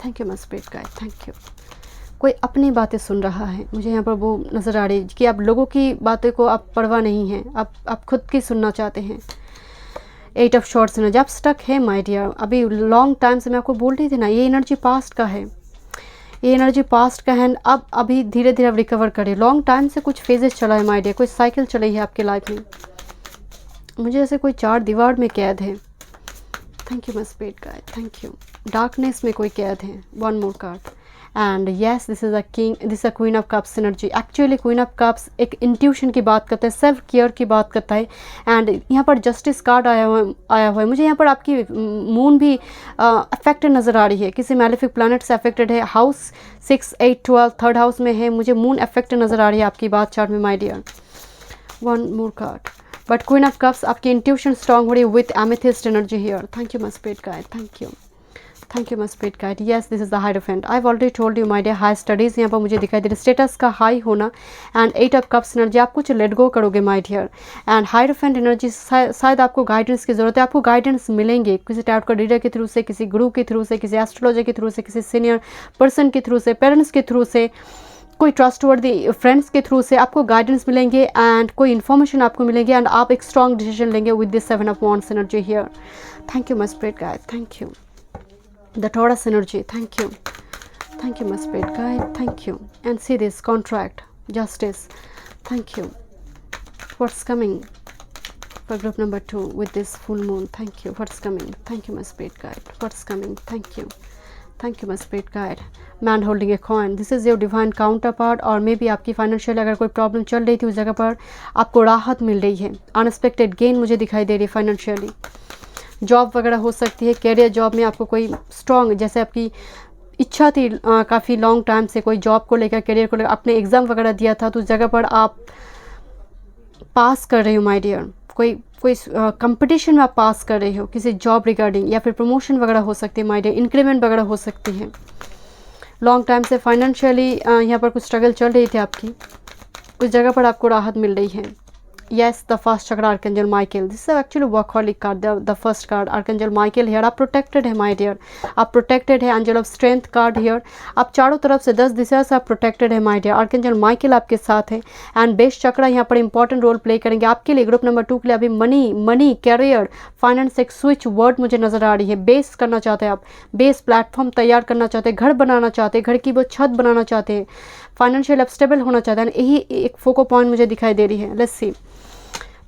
thank you my spirit guide, thank you. कोई अपनी बातें सुन रहा है, मुझे यहाँ पर वो नज़र आ रही है कि आप लोगों की बातें को आप परवाह नहीं है, आप खुद की सुनना चाहते हैं। 8 ऑफ शॉर्ट्स एनर्जी, आप स्टक है माय डियर। अभी लॉन्ग टाइम से मैं आपको बोल रही थी ना, ये एनर्जी पास्ट का है, ये एनर्जी पास्ट का है। अब अभी धीरे धीरे आप रिकवर करें। लॉन्ग टाइम से कुछ फेजेस चला है माय डियर, कोई साइकिल चली है आपके लाइफ में। मुझे ऐसे कोई 4 दीवार में कैद है। Thank you my spirit guide, thank you. Darkness में कोई कैद है। 1 more card and yes, this is a king, this a queen of cups energy. Actually queen of cups एक इंट्यूशन की बात करता है, सेल्फ केयर की बात करता है, एंड यहाँ पर जस्टिस कार्ड आया हुआ है। मुझे यहाँ पर आपकी मून भी अफेक्टेड नज़र आ रही है, किसी मैलेफिक प्लैनेट से अफेक्टेड है। हाउस 6, 8, 12 3rd हाउस में है। मुझे मून अफेक्टेड नज़र आ रही है आपकी बात चार्ट में my dear. 1 more card, but queen of cups, आपकी इंट्यूशन स्ट्रॉन्ग हो रही है with amethyst energy here. Thank you my spirit guide, thank you, thank you my spirit guide. Yes, this is the hierophant. I have already told you my dear, high studies यहाँ पर मुझे दिखाई दे रही है, स्टेटस का high होना, and 8 of cups energy, आप कुछ लेट गो करोगे my dear. And hierophant energy, शायद आपको गाइडेंस की ज़रूरत है। आपको गाइडेंस मिलेंगे किसी टाइप का रीडर के थ्रू से, किसी गुरु के थ्रू से, किसी एस्ट्रोलॉजर के थ्रू से, किसी सीनियर पर्सन के थ्रू से, पेरेंट्स के थ्रू से। कोई ट्रस्टवर्दी फ्रेंड्स के थ्रू से आपको गाइडेंस मिलेंगे एंड कोई इन्फॉर्मेशन आपको मिलेंगे एंड आप एक स्ट्रॉन्ग डिसीजन लेंगे with this 7 of wands energy here. Thank you my spirit guide, thank you. The taurus energy, thank you. Thank you, my spirit guide. Thank you. And see this contract, justice. Thank you. What's coming for group number 2 with this full moon? Thank you. What's coming? Thank you, my spirit guide. What's coming? Thank you. Thank you, my spirit guide. Man holding a coin. This is your divine counterpart, और maybe आपकी financial अगर कोई problem चल रही थी उस जगह पर आपको राहत मिल रही है. अनएक्सपेक्टेड गेन मुझे दिखाई दे रही है फाइनेंशियली. जॉब वगैरह हो सकती है. कैरियर जॉब में आपको कोई स्ट्रॉन्ग, जैसे आपकी इच्छा थी काफ़ी लॉन्ग टाइम से कोई जॉब को लेकर, करियर को लेकर, आपने एग्ज़ाम वगैरह दिया था तो उस जगह पर आप पास कर रहे हो माय डियर. कोई कंपटीशन में आप पास कर रहे हो किसी जॉब रिगार्डिंग, या फिर प्रमोशन वगैरह हो सकती है माय डियर, इंक्रीमेंट वगैरह हो सकती है. लॉन्ग टाइम से फाइनेंशियली यहाँ पर कुछ स्ट्रगल चल रही थी आपकी, उस जगह पर आपको राहत मिल रही है. Yes, the first chakra archangel Michael. This is actually workaholic card. The first card archangel Michael here. आप protected है my dear. आप protected है. angel of strength card here. आप चारों तरफ से 10 दिशा से आप protected है my dear. archangel Michael आपके साथ है. and base chakra यहाँ पर important role play करेंगे आपके लिए. ग्रुप नंबर 2 के लिए अभी मनी कैरियर फाइनेंस एक स्विच वर्ड मुझे नजर आ रही है. बेस करना चाहते हैं आप, बेस प्लेटफॉर्म तैयार करना चाहते हैं, घर बनाना चाहते हैं, घर की वो छत बनाना चाहते हैं, फाइनेंशियल स्टेबल होना चाहते हैं. यही एक फोको पॉइंट मुझे दिखाई दे रही है. Let's see.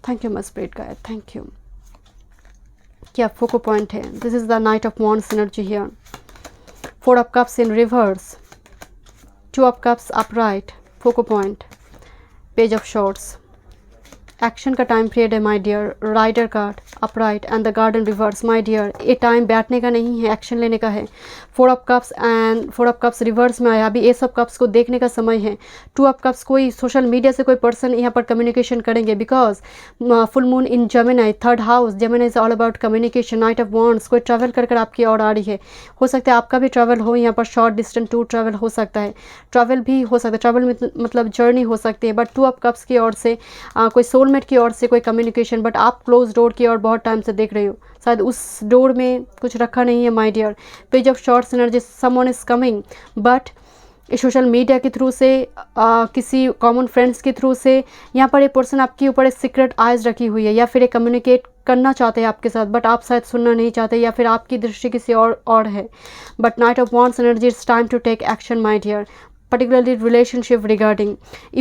Thank you my spirit guide, thank you. क्या फोको पॉइंट है? This is the knight of wands energy here. 4 of cups in reverse, 2 of cups upright, focal point, page of swords. Action का time period है my dear. Rider card upright and the garden reverse. My dear ये time बैठने का नहीं है, action लेने का है. 4 of cups and 4 of cups reverse में आया. अभी एस ऑफ कप्स को देखने का समय है. 2 ऑफ कप्स कोई सोशल मीडिया से कोई पर्सन यहाँ पर कम्युनिकेशन करेंगे because full moon in Gemini, 3rd house. Gemini is all about communication. Night of wands, कोई ट्रैवल कर कर आपकी ओर आ रही है. हो सकता है आपका भी ट्रैवल हो यहाँ पर, शॉर्ट डिस्टेंस टूर ट्रैवल हो सकता है, ट्रैवल भी हो सकता है, ट्रैवल मतलब जर्नी हो सकती है. बट 2 ऑफ कप्स की ओर से कोई सोलमेट की ओर से कोई कम्युनिकेशन, बट आप क्लोज डोर की ओर बहुत टाइम से देख रहे हो, शायद उस डोर में कुछ रखा नहीं है my dear. Page of swords energy, someone is coming but social media के थ्रू से, किसी कॉमन फ्रेंड्स के थ्रू से यहाँ पर एक पर्सन आपके ऊपर एक सीक्रेट आइज रखी हुई है, या फिर एक कम्युनिकेट करना चाहते हैं आपके साथ बट आप शायद सुनना नहीं चाहते, या फिर आपकी दृष्टि किसी और है. But knight of wands energy, it's time to take action my dear. particularly relationship regarding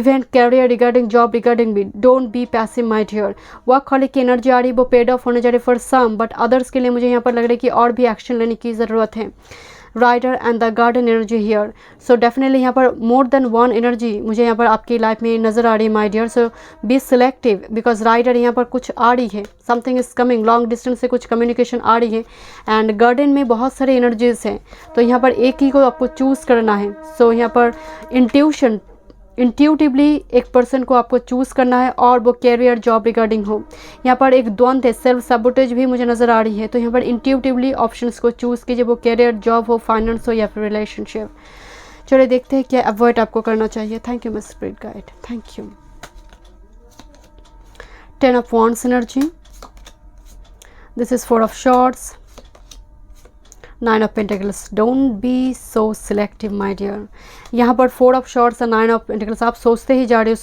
event, career regarding job regarding me. Don't be passive my dear. Workaholic की एनर्जी आ रही है, वो पेड ऑफ होने जा रही है फॉर सम, बट अदर्स के लिए मुझे यहाँ पर लग रहा है कि और भी एक्शन लेने की ज़रूरत है. Rider and the garden energy here. So definitely यहाँ पर मोर देन वन एनर्जी मुझे यहाँ पर आपकी लाइफ में नज़र आ रही है my dear. So be selective because rider यहाँ पर कुछ आ रही है, something is coming, long distance से कुछ कम्युनिकेशन आ रही है. एंड गार्डन में बहुत सारे एनर्जीज हैं, तो यहाँ पर एक ही को आपको चूज़ करना है. सो यहाँ पर इंट्यूटिवली एक पर्सन को आपको चूज़ करना है, और वो कैरियर जॉब रिगार्डिंग हो. यहाँ पर एक द्वंद्व है, सेल्फ सबोटेज भी मुझे नज़र आ रही है. तो यहाँ पर इंट्यूटिवली ऑप्शंस को चूज़ कीजिए, वो कैरियर जॉब हो, फाइनेंस हो, या फिर रिलेशनशिप. चलिए देखते हैं क्या अवॉइड आपको करना चाहिए. Thank you my spirit guide, thank you. 10 of wands energy, this is 4 of swords, 9 of pentacles. Don't be so selective my dear. यहाँ पर 4 ऑफ शॉर्ट्स और 9 ऑफ पेंटिकल्स, आप सोचते ही जा रहे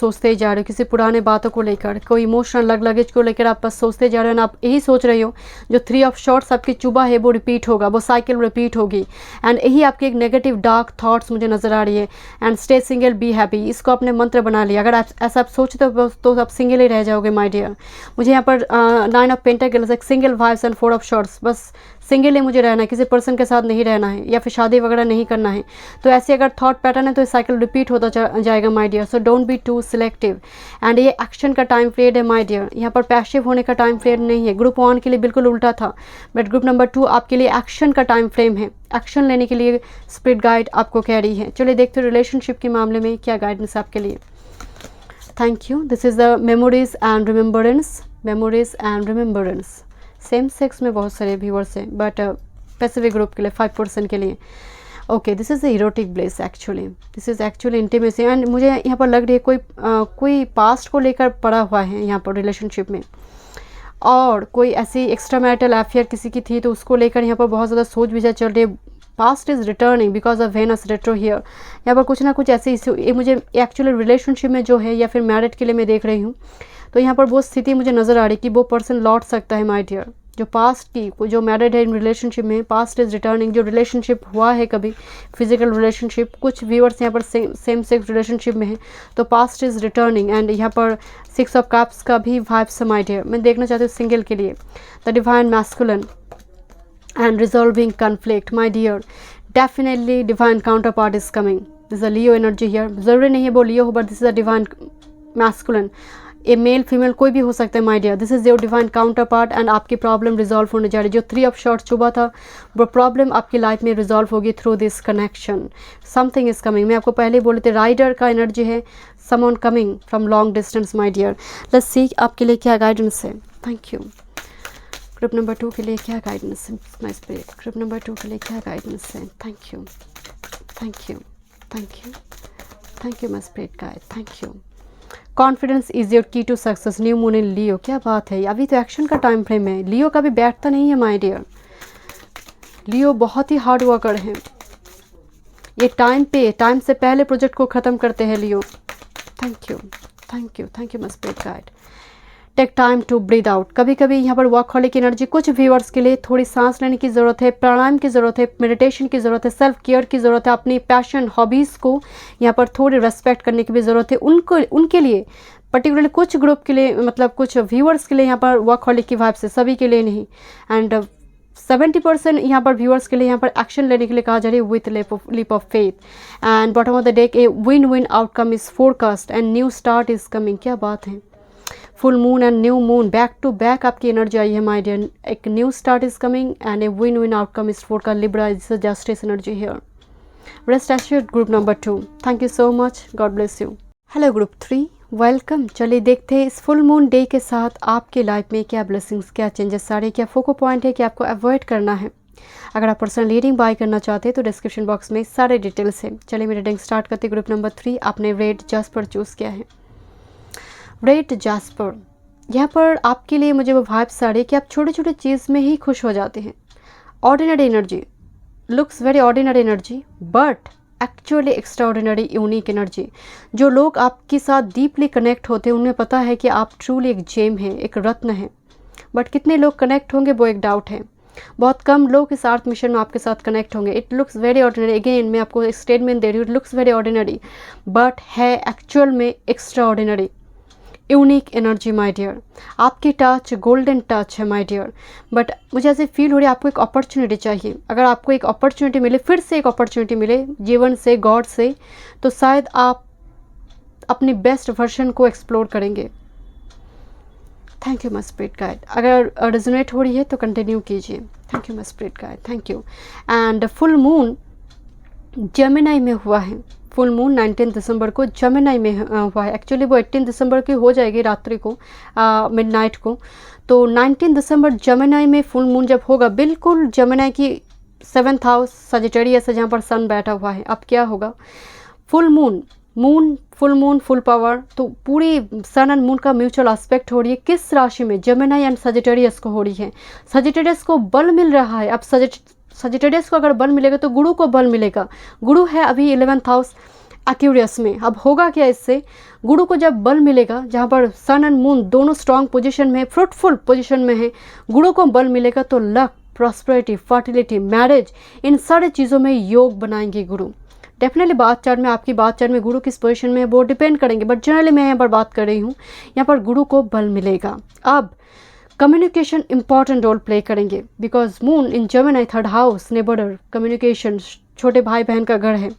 हो किसी पुराने बातों को लेकर, कोई इमोशनल लगेज को लेकर आप बस सोचते जा रहे हो ना. आप यही सोच रहे हो जो 3 ऑफ शॉर्ट्स आपकी चुबा है वो रिपीट होगा, वो साइकिल रिपीट होगी. एंड यही आपकी एक नेगेटिव डार्क थॉट्स मुझे नज़र आ रही है. And stay single, be happy, इसको आपने मंत्र बना लिया. अगर आप ऐसा आप सोचते हो तो आप सिंगल ही रह जाओगे माय डियर. मुझे यहाँ पर 9 ऑफ पेंटिकल्स, एक single vibes and 4 of swords, बस सिंगल ही मुझे रहना है, किसी पर्सन के साथ नहीं रहना है, या फिर शादी वगैरह नहीं करना है. तो ऐसे अगर थॉट पैटर्न है तो साइकिल रिपीट होता जाएगा my dear. So don't be too selective. And ये एक्शन का टाइम पीरियड है माय डियर, यहाँ पर पैसिव होने का टाइम पीरियड नहीं है. ग्रुप 1 के लिए बिल्कुल उल्टा था, बट ग्रुप नंबर 2 आपके लिए एक्शन का टाइम फ्रेम है. एक्शन लेने के लिए स्पिरिट गाइड आपको कह रही है. चलिए देखते हो रिलेशनशिप के मामले में क्या गाइडेंस आपके लिए. Thank you. This is the memories and remembrance. Memories and remembrance, same sex में बहुत सारे व्यूअर्स हैं, बट पैसिफिक ग्रुप के लिए 5% के लिए. Okay, this is the erotic bless. Actually this is actually intimacy. And मुझे यहाँ पर लग रही है कोई पास्ट को लेकर पड़ा हुआ है यहाँ पर रिलेशनशिप में, और कोई ऐसी एक्स्ट्रा मैरिटल अफेयर किसी की थी तो उसको लेकर यहाँ पर बहुत ज़्यादा सोच विचार चल रही है. Past is returning because of Venus retro here. यहाँ पर कुछ ना कुछ ऐसे ये मुझे एक्चुअली रिलेशनशिप में जो है या फिर मैरिड के लिए मैं देख रही हूँ, तो यहाँ पर वो स्थिति मुझे नज़र आ रही कि वो पर्सन लौट सकता है माय डियर। जो पास्ट की जो मैरिड है इन रिलेशनशिप में, पास्ट इज़ रिटर्निंग। जो रिलेशनशिप हुआ है कभी फिजिकल रिलेशनशिप, कुछ व्यूअर्स यहाँ पर सेम सेक्स रिलेशनशिप में है, तो पास्ट इज़ रिटर्निंग। एंड यहाँ पर 6 ऑफ कप्स का भी वाइब्स है माय डियर। मैं देखना चाहती हूँ सिंगल के लिए the divine masculine and resolving conflict my dear, definitely divine counterpart is coming. This is a Leo energy here. ज़रूरी नहीं है वो Leo हो, but this is a divine masculine, a male female कोई भी हो सकता है my dear. This is your divine counterpart and आपकी प्रॉब्लम रिजॉल्व होने जा रही है। जो 3 ऑफ शॉर्ट्स चुभा था वो प्रॉब्लम आपकी लाइफ में रिजॉल्व होगी through this connection. Something is coming. मैं आपको पहले ही बोले थे राइडर का एनर्जी है, someone coming from long distance my dear. Let's see आपके लिए क्या गाइडेंस है। Thank you. ग्रुप नंबर 2 के लिए क्या गाइडेंस है माय स्पिरिट। ग्रुप नंबर 2 के लिए क्या गाइडेंस है। Thank you, thank you, thank you, thank you my spirit guide, thank you. Confidence is your key to success. New moon in Leo, क्या बात है। अभी तो एक्शन का टाइम फ्रेम है। लियो का भी बैठता नहीं है माय डियर। लियो बहुत ही हार्ड वर्कर है। ये टाइम से पहले प्रोजेक्ट को ख़त्म करते हैं Leo. Thank you, thank you, thank you my spirit guide. Take time to breathe out. कभी कभी यहाँ पर वर्कहॉलिक एनर्जी, कुछ व्यूअर्स के लिए थोड़ी सांस लेने की ज़रूरत है, प्राणायाम की ज़रूरत है, मेडिटेशन की ज़रूरत है, सेल्फ केयर की ज़रूरत है, अपनी पैशन हॉबीज़ को यहाँ पर थोड़ी रेस्पेक्ट करने की भी ज़रूरत है। उनके लिए पर्टिकुलरली कुछ ग्रुप के लिए, मतलब कुछ व्यूअर्स के लिए यहाँ पर वर्कहॉलिक की वाइब से, सभी के लिए नहीं। एंड 70% यहाँ पर व्यूअर्स के लिए यहाँ पर एक्शन लेने के लिए कहा जा रही है with leap of faith. And bottom of the deck a win win outcome is forecast and new start is coming. क्या बात है। Full moon and new moon back to back आपकी एनर्जी आई है माय डियर। एक new start is coming and a win win outcome is for का Libra is justice energy here. Rest assured group number 2। Thank you so much, god bless you. Hello group 3, welcome. चलिए देखते हैं इस full moon day के साथ आपके life में क्या ब्लेसिंग्स, क्या चेंजेस आ रहे, क्या फोको पॉइंट है कि आपको अवॉइड करना है। अगर आप पर्सनल रीडिंग बाय करना चाहते हैं तो डिस्क्रिप्शन बॉक्स में सारे डिटेल्स हैं। चलिए मेरी रीडिंग स्टार्ट करते ग्रुप नंबर 3। आपने रेड जैस्पर चूज़ किया है। रेड जैस्पर, यहाँ पर आपके लिए मुझे वो वाइब्स आ रही है कि आप छोटे छोटे चीज़ में ही खुश हो जाते हैं। Ordinary energy, looks very ordinary energy but actually extra ordinary unique energy. जो लोग आपके साथ डीपली कनेक्ट होते हैं उन्हें पता है कि आप ट्रूली एक जेम हैं, एक रत्न हैं। बट कितने लोग कनेक्ट होंगे वो एक डाउट है। बहुत कम लोग इस आर्थ मिशन में आपके साथ कनेक्ट होंगे। It looks very ordinary, again मैं आपको एक स्टेटमेंट दे रही हूँ, it looks very ordinary but है एक्चुअल में extraordinary unique energy my dear. आपकी टच गोल्डन टच है माय डियर। बट मुझे ऐसे फील हो रही है आपको एक अपॉर्चुनिटी चाहिए। अगर आपको एक अपॉर्चुनिटी मिले, फिर से एक अपॉर्चुनिटी मिले जीवन से, गॉड से, तो शायद आप अपनी बेस्ट वर्जन को एक्सप्लोर करेंगे। Thank you my spirit guide. अगर रेजोनेट हो रही है तो कंटिन्यू कीजिए। Thank you my spirit guide, thank you. And full moon Gemini में हुआ है। फुल मून 19 दिसंबर को जेमिनी में हुआ है। एक्चुअली वो 18 दिसंबर की हो जाएगी रात्रि को, मिडनाइट को। तो 19 दिसंबर जेमिनी में फुल मून जब होगा, बिल्कुल जेमिनी की 7th हाउस सजिटेरियस है जहाँ पर सन बैठा हुआ है। अब क्या होगा, full full moon full power, तो पूरी सन एंड मून का म्यूचुअल एस्पेक्ट हो रही है। किस राशि में, जेमिनी एंड सजिटेरियस को हो रही है। सजिटेरियस को बल मिल रहा है। अब सजिटेरियस को अगर बल मिलेगा तो गुरु को बल मिलेगा। गुरु है अभी 11th हाउस एक्यूरियस में। अब होगा क्या इससे, गुरु को जब बल मिलेगा, जहाँ पर सन एंड मून दोनों स्ट्रॉन्ग पोजीशन में, फ्रूटफुल पोजीशन में है, गुरु को बल मिलेगा तो लक, प्रॉस्पेरिटी, फर्टिलिटी, मैरिज, इन सारे चीज़ों में योग बनाएंगे गुरु। डेफिनेटली बात चार्ट में, आपकी बात चार्ट में गुरु किस पोजीशन में है वो डिपेंड करेंगे, बट जनरली मैं यहाँ पर बात कर रही हूँ, यहाँ पर गुरु को बल मिलेगा। अब कम्युनिकेशन इंपॉर्टेंट रोल प्ले करेंगे because moon in Gemini 3rd house, नेबरर, communication, छोटे भाई बहन का घर है,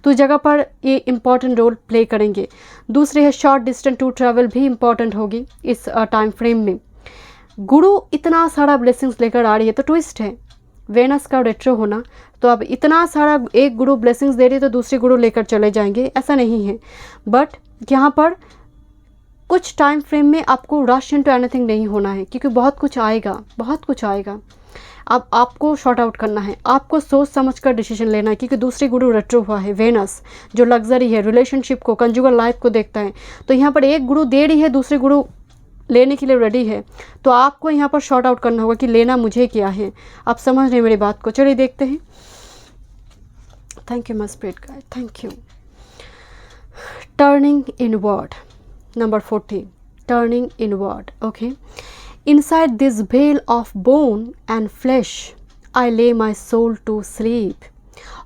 तो इस जगह पर ये इंपॉर्टेंट रोल प्ले करेंगे। दूसरे है शॉर्ट डिस्टेंस टू ट्रैवल भी इंपॉर्टेंट होगी इस टाइम फ्रेम में। गुरु इतना सारा ब्लेसिंग्स लेकर आ रही है, तो ट्विस्ट है वेनस का रेट्रो होना, तो अब इतना सारा एक गुरु ब्लेसिंग्स दे रही है तो दूसरे गुरु लेकर चले जाएंगे, ऐसा नहीं है। बट यहाँ पर कुछ टाइम फ्रेम में आपको रश इनटू एनीथिंग नहीं होना है, क्योंकि बहुत कुछ आएगा, बहुत कुछ आएगा। अब आपको शॉर्ट आउट करना है, आपको सोच समझ कर डिसीजन लेना है, क्योंकि दूसरी गुरु रेट्रो हुआ है वेनस, जो लग्जरी है, रिलेशनशिप को, कंजुगल लाइफ को देखता है। तो यहाँ पर एक गुरु दे रही है, दूसरी गुरु लेने के लिए रेडी है, तो आपको यहाँ पर शॉर्ट आउट करना होगा कि लेना मुझे क्या है। आप समझ रहे हैं मेरी बात को। चलिए देखते हैं Thank you, my spirit guide. Thank you. Turning inward. Number 40. Turning inward. Okay. Inside this veil of bone and flesh, I lay my soul to sleep.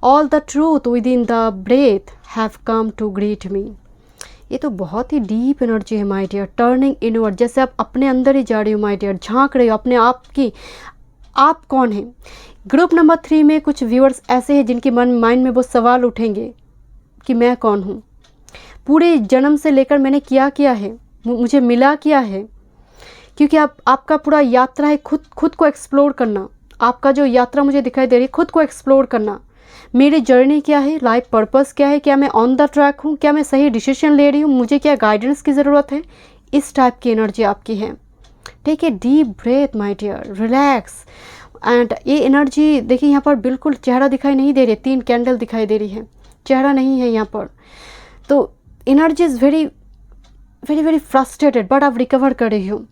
All the truth within the breath have come to greet me. ये तो बहुत ही deep energy है my dear. Turning inward, जैसे आप अपने अंदर ही जा रही हो माय डियर, झांक रही हो अपने आप की, आप कौन है. ग्रुप नंबर 3 में कुछ व्यूअर्स ऐसे हैं जिनके माइंड में वो सवाल उठेंगे कि मैं कौन हूँ, पूरे जन्म से लेकर मैंने क्या है, मुझे मिला क्या है. क्योंकि आपका पूरा यात्रा है खुद को एक्सप्लोर करना. आपका जो यात्रा मुझे दिखाई दे रही है, खुद को एक्सप्लोर करना. मेरी जर्नी क्या है, लाइफ पर्पस क्या है, क्या मैं ऑन द ट्रैक हूँ, क्या मैं सही डिसीजन ले रही हूँ, मुझे क्या गाइडेंस की ज़रूरत है. इस टाइप की एनर्जी आपकी है. Take a deep breath my dear, relax. And ये एनर्जी देखिए यहाँ पर बिल्कुल चेहरा दिखाई नहीं दे रही है, 3 कैंडल दिखाई दे रही है, चेहरा नहीं है यहाँ पर. तो energy is very very very frustrated, but आप रिकवर कर रही हो.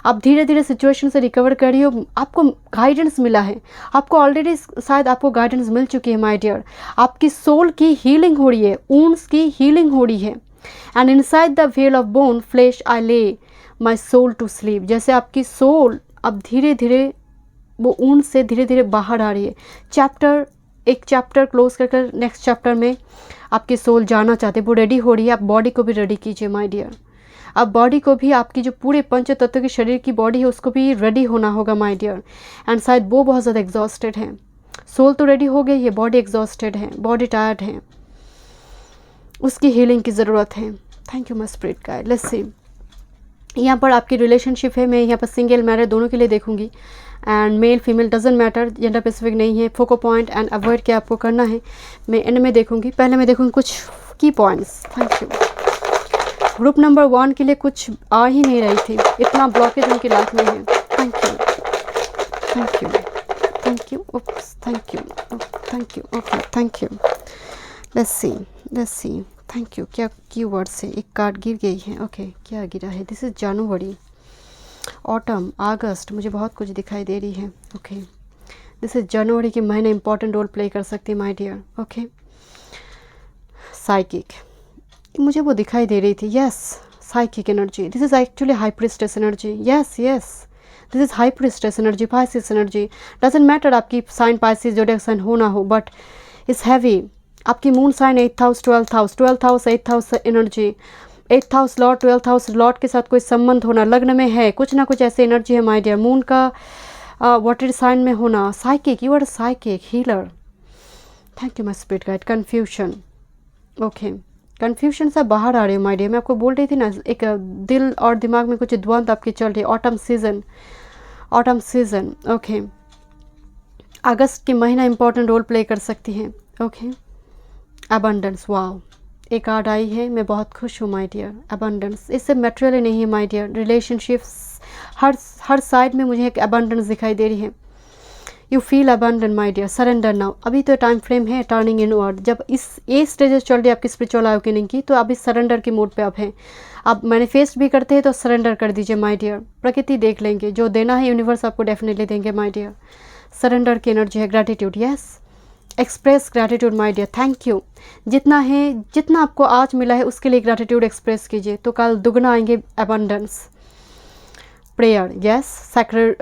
आप धीरे धीरे सिचुएशन से रिकवर कर रही हो. आपको गाइडेंस मिला है, आपको ऑलरेडी शायद आपको गाइडेंस मिल चुकी है माय डियर. आपकी सोल की हीलिंग हो रही है, वुंड्स की हीलिंग हो रही है. And inside the well of bone flesh I lay my soul to sleep. जैसे आपकी सोल अब धीरे धीरे वो ऊन से धीरे धीरे बाहर आ रही है. एक चैप्टर क्लोज कर कर नेक्स्ट चैप्टर में आपकी सोल जाना चाहते, वो रेडी हो रही है. आप बॉडी को भी रेडी कीजिए माय डियर. अब बॉडी को भी, आपकी जो पूरे पंच तत्व के शरीर की बॉडी है उसको भी रेडी होना होगा माय डियर. एंड शायद वो बहुत ज़्यादा एग्जॉस्टेड है. सोल तो रेडी हो गई है, बॉडी एग्जॉस्टेड है, बॉडी टायर्ड है, उसकी हीलिंग की ज़रूरत है. Thank you my spirit guide. Let's सी यहाँ पर आपकी रिलेशनशिप है. मैं यहाँ पर सिंगल मैरिड दोनों के लिए देखूंगी. And male female doesn't matter, gender specific नहीं है. फोको पॉइंट एंड अवॉइड क्या आपको करना है मैं एंड में देखूंगी. पहले मैं देखूंगी कुछ की points. Thank you. Group number 1 के लिए कुछ आ ही नहीं रही थी, इतना ब्लॉकेज उनकी लाइफ में है. Thank you thank you thank you. Oops thank you thank you. Okay thank you. Let's see. Thank you. क्या कीवर्ड से एक कार्ड गिर गई है. ओके क्या गिरा है. दिस इज़ जनवरी, ऑटम, अगस्त, मुझे बहुत कुछ दिखाई दे रही है. ओके दिस इज़ जनवरी के महीने इंपॉर्टेंट रोल प्ले कर सकती है माय डियर. ओके साइकिक, मुझे वो दिखाई दे रही थी. Yes psychic energy. This is actually high priestess energy. Yes this is high priestess energy, Pisces energy. Doesn't matter आपकी साइन पाइसिस जोडिएक साइन हो ना हो, बट इट्स हैवी. आपकी moon sign 8th house 12th house 8th house energy. 8th house lord 12th house lord के साथ कोई संबंध होना, लग्न में है, कुछ ना कुछ ऐसी एनर्जी है माय डियर. मून का वाटर साइन में होना. Psychic, you are psychic healer. Thank you my spirit guide. Confusion. Okay confusion से बाहर आ रही हूँ माय डियर. मैं आपको बोल रही थी ना, एक दिल और दिमाग में कुछ द्वंद्व आपकी चल रही है. Autumn season. ओके अगस्त के महीना इंपॉर्टेंट रोल प्ले कर सकती है. Okay abundance. वाओ एक कार्ड आई है, मैं बहुत खुश हूँ माय डियर. अबंडेंस, इससे मटेरियल नहीं है माय डियर. रिलेशनशिप्स हर साइड में मुझे एक अबंडेंस दिखाई दे रही है. You feel abandon my dear. Surrender now. अभी तो टाइम फ्रेम है टर्निंग इनवर्ड. जब ये स्टेजेस चल रही है आपकी स्पिरिचुअल अवेकनिंग की, तो अभी सरेंडर की मूड पे आप हैं. आप मैनिफेस्ट भी करते हैं तो सरेंडर कर दीजिए माय डियर. प्रकृति देख लेंगे, जो देना है यूनिवर्स आपको डेफिनेटली देंगे माय डियर. सरेंडर की एनर्जी है. Gratitude. Yes express gratitude my dear. Thank you. जितना है, जितना आपको आज मिला है उसके लिए ग्रैटिट्यूड एक्सप्रेस कीजिए, तो कल दुगना आएंगे अबंडेंस. प्रेयर. यस सैक्रेड,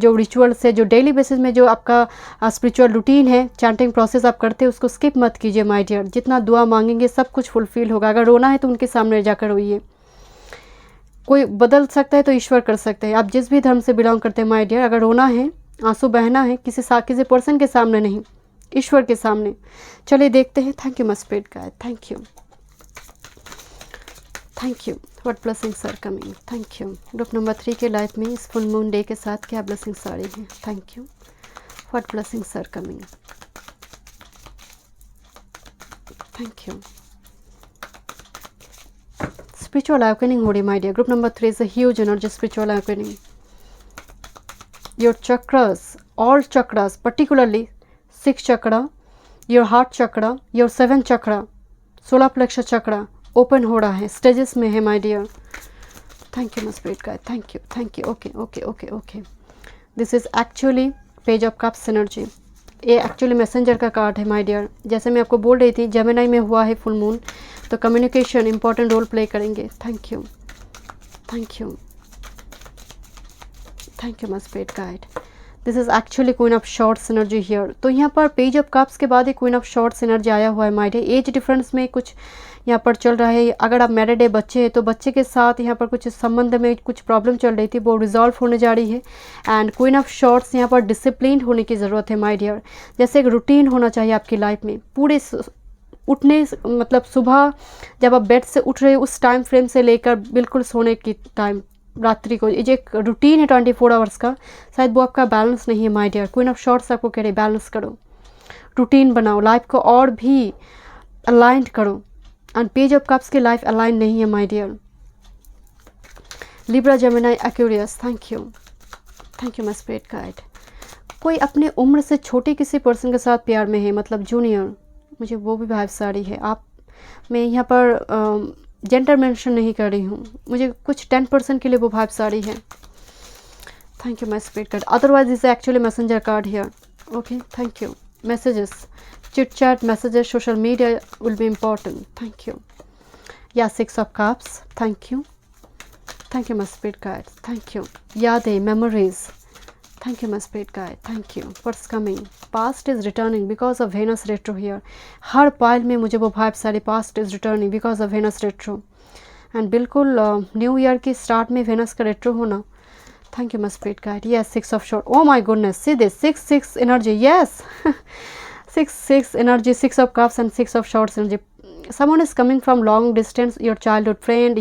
जो रिचुअल से, जो डेली बेसिस में जो आपका स्पिरिचुअल रूटीन है, चैंटिंग प्रोसेस आप करते हैं, उसको स्किप मत कीजिए माय डियर. जितना दुआ मांगेंगे सब कुछ फुलफिल होगा. अगर रोना है तो उनके सामने जाकर रोइए. कोई बदल सकता है तो ईश्वर कर सकते हैं. आप जिस भी धर्म से बिलोंग करते हैं माय डियर, अगर रोना है, आंसू बहना है, किसी पर्सन के सामने नहीं, ईश्वर के सामने. चलिए देखते हैं. Thank you my spirit guide. Thank you. What blessings are coming. Thank you. Group number 3 के लाइफ में इस फुल मून डे के साथ क्या ब्लेसिंग्स आ रही हैं. Thank you. What blessings are coming. Thank you. Spiritual awakening हो रही my dear. Group number 3 is a huge energy. Spiritual awakening. Your chakras, all chakras, particularly 6 chakra, your heart chakra, your 7 chakra, 16 plex chakra open हो रहा है, स्टेजेस में है my dear. Thank you my spirit guide. Thank you. Okay this is actually page of cups energy. ये actually messenger का card है my dear. जैसे मैं आपको बोल रही थी जेमिनी में हुआ है फुल मून, तो कम्युनिकेशन इंपॉर्टेंट रोल प्ले करेंगे। Thank you, thank you, thank you my spirit guide. This is actually queen of swords energy here. तो यहाँ पर पेज ऑफ कप्स के बाद ही क्वीन ऑफ शॉर्ट्स एनर्जी आया हुआ है माय डियर। एज डिफरेंस में कुछ यहाँ पर चल रहा है। अगर आप मैरिड है, बच्चे हैं, तो बच्चे के साथ यहाँ पर कुछ संबंध में कुछ प्रॉब्लम चल रही थी, वो रिजॉल्व होने जा रही है। एंड क्वीन ऑफ शॉर्ट्स यहाँ पर डिसिप्लिन होने की ज़रूरत है माय डियर। जैसे एक रूटीन होना चाहिए आपकी लाइफ में। पूरे उठने मतलब सुबह जब आप बेड से उठ रहे हो उस टाइम फ्रेम से लेकर बिल्कुल सोने की टाइम रात्रि को, ये जो एक रूटीन है 24 आवर्स का, शायद वो आपका बैलेंस नहीं है my dear. Queen of swords आपको कह रहे बैलेंस करो, रूटीन बनाओ, लाइफ को और भी अलाइंड करो। एंड पेज ऑफ कप्स की लाइफ अलाइन नहीं है my dear. Libra, Gemini, Aquarius, thank you, thank you my spirit guide. कोई अपने उम्र से छोटे किसी पर्सन के साथ प्यार में है, मतलब जूनियर, मुझे वो भी वाइब्स आ रही है। आप, मैं यहाँ पर जेंडर मेंशन नहीं कर रही हूँ, मुझे कुछ 10% के लिए वो वाइब्स आ रही है। Thank you my spirit guide. Otherwise is actually messenger card here. Okay, thank you. Messages, chit chat, messages, social media will be important. Thank you. Yeah, 6 of cups. Thank you. Thank you my spirit guides. Thank you. Yade, memories. Thank you my spirit guide. Thank you. What's coming? Past is returning because of Venus retro here. Her pile में मुझे वो vibe सारी past is returning because of Venus retro. And बिल्कुल new year की start में Venus का retro होना। Thank you my spirit guide. Yes, 6 of swords. Oh my goodness, see this 6 energy. Yes. 6 energy, 6 of cups and 6 of swords energy. Someone is coming from long distance, your childhood friend,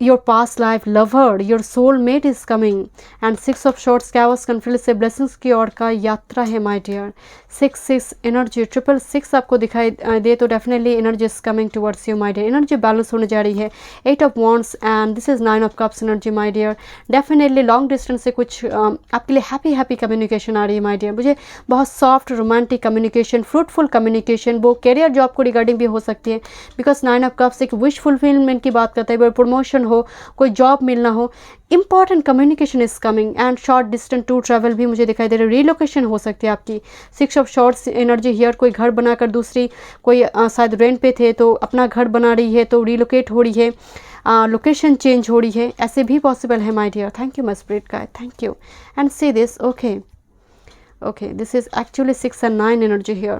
your past life lover, your soulmate is coming. And 6 of swords chaos conflict से blessings की ओर का यात्रा है my dear. 6 energy, 666 आपको दिखाई दे तो definitely energy is coming towards you my dear. energy balance होने जा रही है। 8 of wands and this is 9 of cups energy my dear. definitely long distance से कुछ आपके लिए happy communication आ रही है my dear। मुझे बहुत soft romantic communication, fruitful communication, वो career job को regarding भी हो सकती है because 9 of cups एक wish fulfillment की बात करता है, promotion हो, कोई जॉब मिलना हो, important communication is coming. And short distance to travel भी मुझे दिखाई दे रहा है, रीलोकेशन हो सकती है आपकी। 6 ऑफ शॉर्ट्स एनर्जी हियर, कोई घर बनाकर दूसरी, कोई शायद रेंट पे थे तो अपना घर बना रही है तो रीलोकेट हो रही है, लोकेशन चेंज हो रही है, ऐसे भी पॉसिबल है my dear. Thank you my spirit guide, thank you. And see this, okay okay, this is actually 6 and 9 energy here.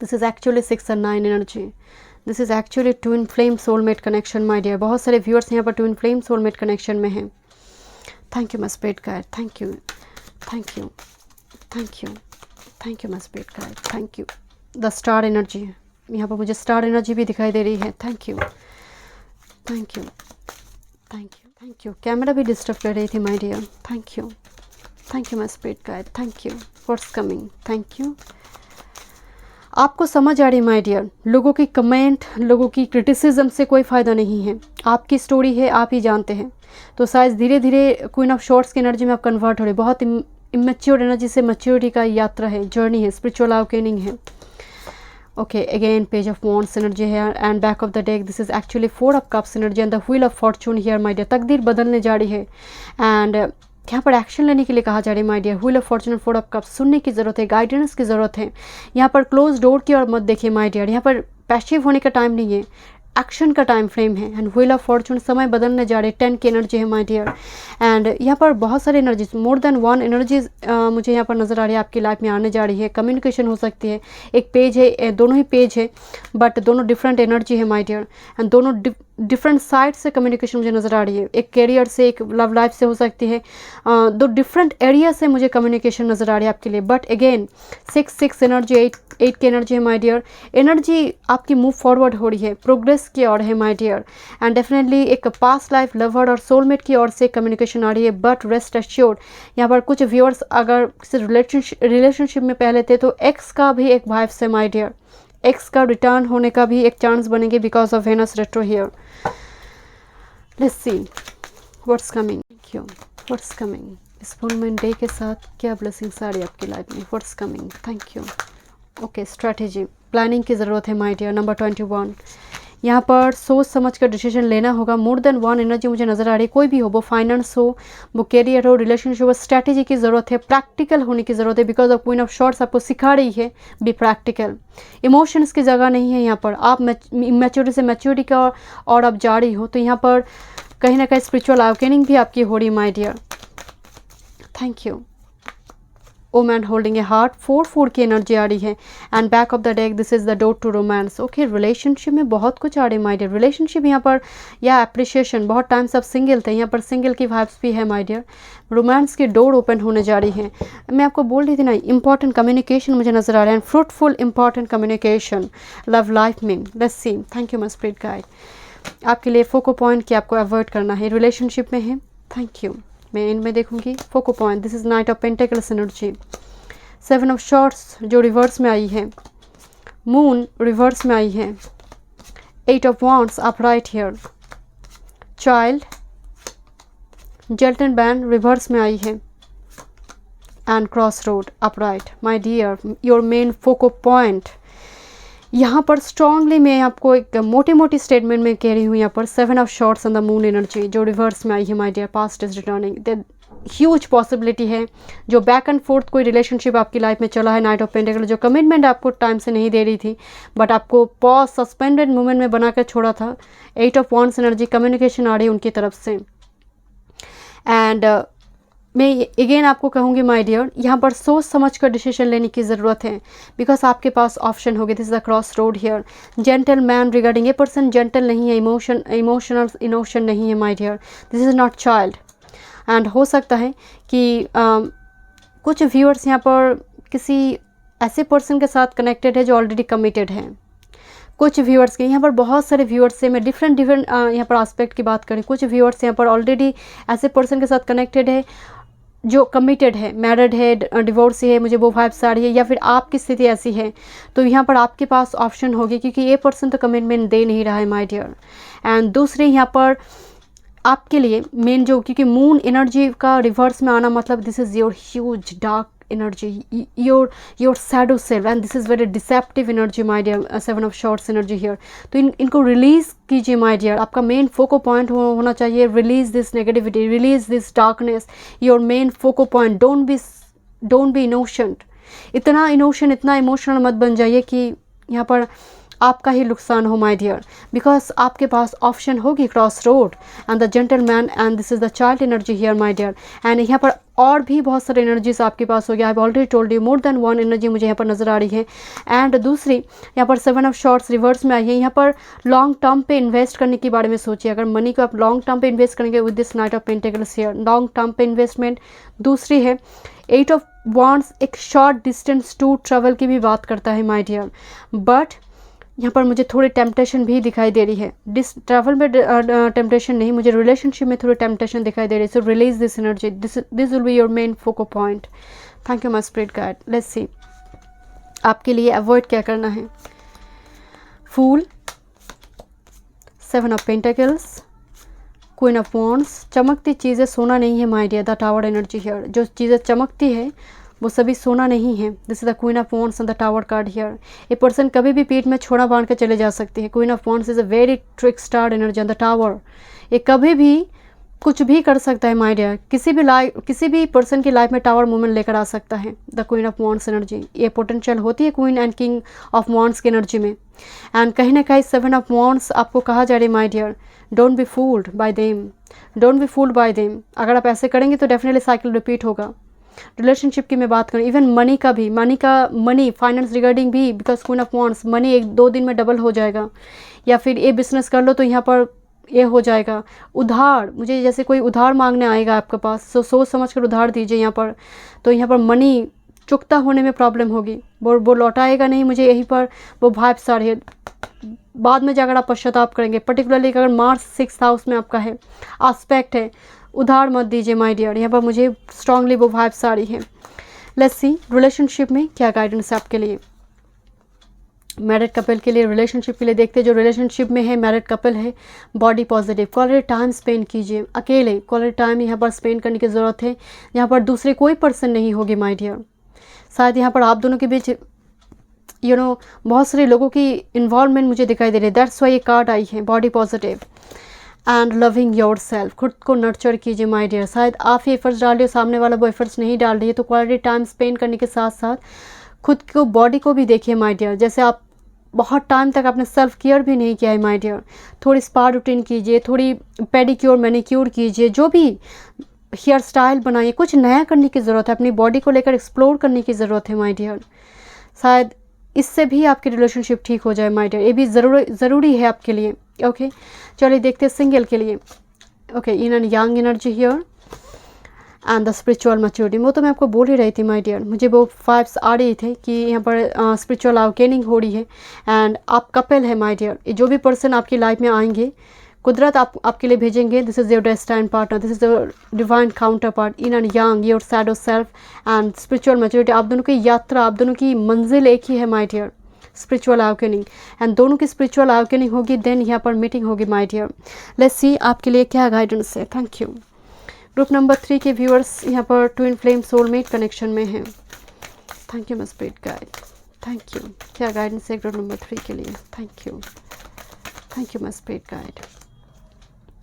This is actually 6 and 9 energy. This is actually twin flame soulmate connection my dear. बहुत सारे viewers यहाँ पर twin flame soulmate connection में हैं। Thank you my spirit guide, thank you, thank you, thank you, thank you my spirit guide, thank you. The star energy, यहाँ पर मुझे star energy भी दिखाई दे रही है। Thank you, thank you, thank you, thank you. Camera भी disturb कर रही थी my dear. Thank you, thank you my spirit guide, thank you. What's coming? Thank you. आपको समझ आ रही माय डियर, लोगों की कमेंट, लोगों की क्रिटिसिज्म से कोई फ़ायदा नहीं है। आपकी स्टोरी है, आप ही जानते हैं। तो शायद धीरे धीरे क्वीन ऑफ शॉर्ट्स की एनर्जी में आप कन्वर्ट हो रहे। बहुत इमेच्योर एनर्जी से मैच्योरिटी का यात्रा है, जर्नी है, स्पिरिचुअल अवेकनिंग है। Okay, again page of wands energy है and back of the deck this is actually 4 of cups energy and the wheel of fortune here my dear. तकदीर बदलने जा रही है एंड यहाँ पर एक्शन लेने के लिए कहा जा रहा है my dear. Wheel of fortune, 4 of cups, सुनने की ज़रूरत है, गाइडेंस की ज़रूरत है। यहाँ पर क्लोज डोर की ओर मत देखिए माय डियर। यहाँ पर पैसिव होने का टाइम नहीं है, एक्शन का टाइम फ्रेम है। एंड व्हील ऑफ फॉर्चून, समय बदलने जा रहे, 10 की एनर्जी है माय डियर। एंड यहाँ पर बहुत सारी एनर्जीज, मोर देन 1 एनर्जीज मुझे यहाँ पर नज़र आ रही है, आपकी लाइफ में आने जा रही है। कम्युनिकेशन हो सकती है, एक पेज है, दोनों ही पेज है बट दोनों डिफरेंट एनर्जी है माय डियर। एंड दोनों डिफरेंट साइड से कम्युनिकेशन मुझे नज़र आ रही है, एक कैरियर से, एक लव लाइफ से हो सकती है। दो डिफरेंट एरिया से मुझे कम्युनिकेशन नज़र आ रही है आपके लिए। बट अगेन 6 एनर्जी, 8 की एनर्जी है माय डियर। एनर्जी आपकी मूव फॉरवर्ड हो रही है, प्रोग्रेस की ओर है माय डियर। एंड डेफिनेटली एक पास्ट लाइफ लवर और सोलमेट की ओर से कम्युनिकेशन आ रही है। बट रेस्ट एश्योर्ड, यहाँ पर कुछ व्यूअर्स अगर किसी रिलेशनशिप में पहले थे तो एक्स का भी एक वाइफ है माय डियर। एक्स का रिटर्न होने का भी एक चांस बनेंगे because of Venus retro here. Let's see what's coming. Thank you. What's coming इस फुल मून डे के साथ क्या ब्लेसिंग्स आ रही है आपकी लाइफ में? What's coming? Thank you. Okay, strategy, planning की ज़रूरत है माय डियर। नंबर 21, यहाँ पर सोच समझ कर डिसीजन लेना होगा। मोर देन वन एनर्जी मुझे नज़र आ रही है, कोई भी हो, वो फाइनेंस हो, वो कैरियर हो, रिलेशनशिप हो, स्ट्रैटेजी की ज़रूरत है, प्रैक्टिकल होने की ज़रूरत है, because of queen of swords आपको सिखा रही है बी प्रैक्टिकल। इमोशंस की जगह नहीं है यहाँ पर, आप मैच्योरिटी से मैच्योरिटी का और आप जा रही हो, तो यहाँ पर कहीं ना कहीं स्पिरिचुअल अवेकनिंग भी आपकी हो रही my dear. Thank you. Oh man holding a heart, 4 की एनर्जी आ रही है and back of the deck this is the door to romance. Okay, relationship में बहुत कुछ आ रही है माय डियर। रिलेशनशिप यहाँ पर या अप्रिशिएशन, बहुत टाइम से आप सिंगल थे, यहाँ पर सिंगल की वाइब्स भी है माय डियर। रोमांस की डोर ओपन होने जा रही है। मैं आपको बोल रही थी ना, इंपॉर्टेंट कम्युनिकेशन मुझे नजर आ रहा है, fruitful important communication love life में। Let's see. Thank you my spirit guide. आपके लिए फोको पॉइंट की आपको अवॉइड करना है, रिलेशनशिप में है। Thank you. मैं इनमें देखूंगी focal point. This is knight of pentacles energy, 7 of swords जो रिवर्स में आई है, मून रिवर्स में आई है, 8 of wands upright here, child, gentleman reverse में आई है and cross road upright. My dear, your main focal point यहाँ पर स्ट्रांगली मैं आपको एक मोटी मोटी स्टेटमेंट में कह रही हूँ। यहाँ पर 7 of swords on the moon energy जो रिवर्स में आई है my dear, past is returning. Huge possibility है जो बैक एंड फोर्थ कोई रिलेशनशिप आपकी लाइफ में चला है, नाइट ऑफ पेंटिकल जो कमिटमेंट आपको टाइम से नहीं दे रही थी बट आपको पॉज सस्पेंडेड मोमेंट में बना कर छोड़ा था। 8 ऑफ वॉन्ड्स एनर्जी, कम्युनिकेशन आ रही है उनकी तरफ से। एंड मैं अगेन आपको कहूँगी माय डियर, यहाँ पर सोच समझ कर डिसीजन लेने की ज़रूरत है बिकॉज आपके पास ऑप्शन होगी। This is the cross road here. Gentle man regarding, ये पर्सन जेंटल नहीं है, इमोशनल इनोशन नहीं है my dear, this is not child. And हो सकता है कि कुछ व्यूअर्स यहाँ पर किसी ऐसे पर्सन के साथ कनेक्टेड है जो ऑलरेडी कमिटेड है। कुछ व्यूअर्स के यहाँ पर बहुत सारे व्यूअर्स से मैं डिफरेंट यहाँ पर एस्पेक्ट की बात करें, कुछ व्यूअर्स यहाँ पर ऑलरेडी ऐसे पर्सन के साथ कनेक्टेड है जो कमिटेड है, मैरिड है, डिवोर्स है, मुझे वो वाइब्स आ रही है, या फिर आपकी स्थिति ऐसी है तो यहाँ पर आपके पास ऑप्शन होगी क्योंकि ये पर्सन तो कमिटमेंट दे नहीं रहा है माय डियर। एंड दूसरे यहाँ पर आपके लिए मेन जो, क्योंकि मून एनर्जी का रिवर्स में आना मतलब this is your huge dark energy, your shadow self and this is very deceptive energy my dear, 7 of swords energy here. तो इनको रिलीज़ कीजिए माय डियर। आपका मेन फोको पॉइंट होना चाहिए release this negativity, release this darkness, your main focal point. Don't be innocent, इतना innocent, इतना emotional मत बन जाइए कि यहाँ पर आपका ही नुकसान हो माय डियर, बिकॉज आपके पास ऑप्शन होगी cross road and the gentleman and this is the child energy here my dear. एंड यहाँ पर और भी बहुत सारे एनर्जीज आपके पास हो गया। आई have already told you, more than one energy मुझे यहाँ पर नजर आ रही है। एंड दूसरी यहाँ पर 7 ऑफ शॉर्ट्स रिवर्स में आई है। यहाँ पर लॉन्ग टर्म पे इन्वेस्ट करने के बारे में सोचिए, अगर मनी को आप लॉन्ग टर्म पे इन्वेस्ट करेंगे with this night of pentacles here, long term पे इन्वेस्टमेंट। दूसरी है 8 ऑफ वॉन्ड्स, एक शॉर्ट डिस्टेंस टू ट्रेवल की भी बात करता है माय डियर, बट यहाँ पर मुझे थोड़ी टेम्पटेशन भी दिखाई दे रही है। ट्रैवल में टेम्पटेशन नहीं, मुझे रिलेशनशिप में थोड़ी टेम्पटेशन दिखाई दे रही है। So release this energy, this will be your main focal point. Thank you my spirit guide. Let's see आपके लिए अवॉइड क्या करना है। Fool, 7 of pentacles, queen of wands. चमकती चीज़ें सोना नहीं है my dear, the tower energy here. जो चीज़ें चमकती है वो सभी सोना नहीं है। This is the queen of wands and the tower card here. A person कभी भी पीठ में छोड़ा बांध कर चले जा सकते हैं। Queen of wands is a very trick star energy on the tower. ये कभी भी कुछ भी कर सकता है माय डियर, किसी भी पर्सन की लाइफ में टावर मूवमेंट लेकर आ सकता है the queen of wands energy. ये पोटेंशियल होती है queen and king of wands की एनर्जी में। एंड कहीं ना कहीं 7 ऑफ वॉन्ड्स आपको कहा जा रही है my dear, don't be fooled by them, don't be fooled by them. अगर आप ऐसे करेंगे तो डेफिनेटली साइकिल रिपीट होगा। रिलेशनशिप की मैं बात करूँ, इवन मनी का भी, मनी फाइनेंस रिगार्डिंग भी, because queen of wands, money 1-2 दिन में डबल हो जाएगा। या फिर ये बिजनेस कर लो तो यहाँ पर ये हो जाएगा। उधार, मुझे जैसे कोई उधार मांगने आएगा आपके पास, तो सोच समझ कर उधार दीजिए यहाँ पर। तो यहाँ पर मनी चुकता होने में प्रॉब्लम होगी, वो लौटाएगा नहीं, मुझे यहीं पर वो वाइब्स आ रही है। बाद में जाकर आप पश्चाताप करेंगे, पर्टिकुलरली अगर मार्च 6th हाउस में आपका है, एस्पेक्ट है, उधार मत दीजिए माय डियर। यहाँ पर मुझे स्ट्रांगली वो वाइब्स आ रही है। लेट्स सी रिलेशनशिप में क्या गाइडेंस है आपके लिए। मैरिड कपल के लिए, रिलेशनशिप के लिए देखते हैं। जो रिलेशनशिप में है, मैरिड कपल है, body positive, quality time spend कीजिए। अकेले क्वालिटी टाइम यहाँ पर स्पेंड करने की ज़रूरत है। यहाँ पर दूसरे कोई पर्सन नहीं होगी माय डियर। शायद यहाँ पर आप दोनों के बीच यू नो बहुत सारे लोगों की इन्वॉल्वमेंट मुझे दिखाई दे रही है, दैट्स वाई ये कार्ड आई है, body positive and loving your self, खुद को नर्चर कीजिए माय डियर। शायद आप ही एफर्ट्स डाल रहे हो, सामने वाला वो एफर्ट्स नहीं डाल रही है, तो क्वालिटी टाइम स्पेंड करने के साथ साथ खुद को, बॉडी को भी देखिए माय डियर। जैसे आप बहुत टाइम तक आपने सेल्फ केयर भी नहीं किया है माय डियर, थोड़ी स्पा रूटीन कीजिए, थोड़ी पेडिक्योर मैनिक्योर कीजिए, जो भी हेयर स्टाइल बनाइए, कुछ नया करने की ज़रूरत है, अपनी बॉडी को लेकर एक्सप्लोर करने की ज़रूरत है माय डियर। शायद इससे भी आपकी रिलेशनशिप ठीक हो जाए माय डियर, ये भी ज़रूरी है आपके लिए। ओके चलिए देखते हैं सिंगल के लिए। Okay in and young energy here and the spiritual maturity. वो तो मैं आपको बोल ही रही थी माय डियर, मुझे वो फाइव्स आ रही थे कि यहाँ पर स्पिरिचुअल अवेकनिंग हो रही है एंड आप कपल है माय डियर। जो भी पर्सन आपकी लाइफ में आएंगे, कुदरत आपके लिए भेजेंगे, this is your destined partner, this is your divine counter part, in and young, your shadow self and spiritual maturity. आप दोनों की यात्रा, आप दोनों की मंजिल एक ही है my dear, spiritual awakening, and दोनों की स्पिरिचुअल अवेकनिंग होगी, देन यहाँ पर मीटिंग होगी माय डियर। लेट्स सी आपके लिए क्या गाइडेंस है। Thank you. ग्रुप नंबर 3 के व्यूअर्स यहाँ पर ट्विन फ्लेम सोलमेट कनेक्शन में हैं। Thank you my spirit guide, thank you. क्या गाइडेंस है ग्रुप नंबर 3 के लिए? Thank you my spirit guide.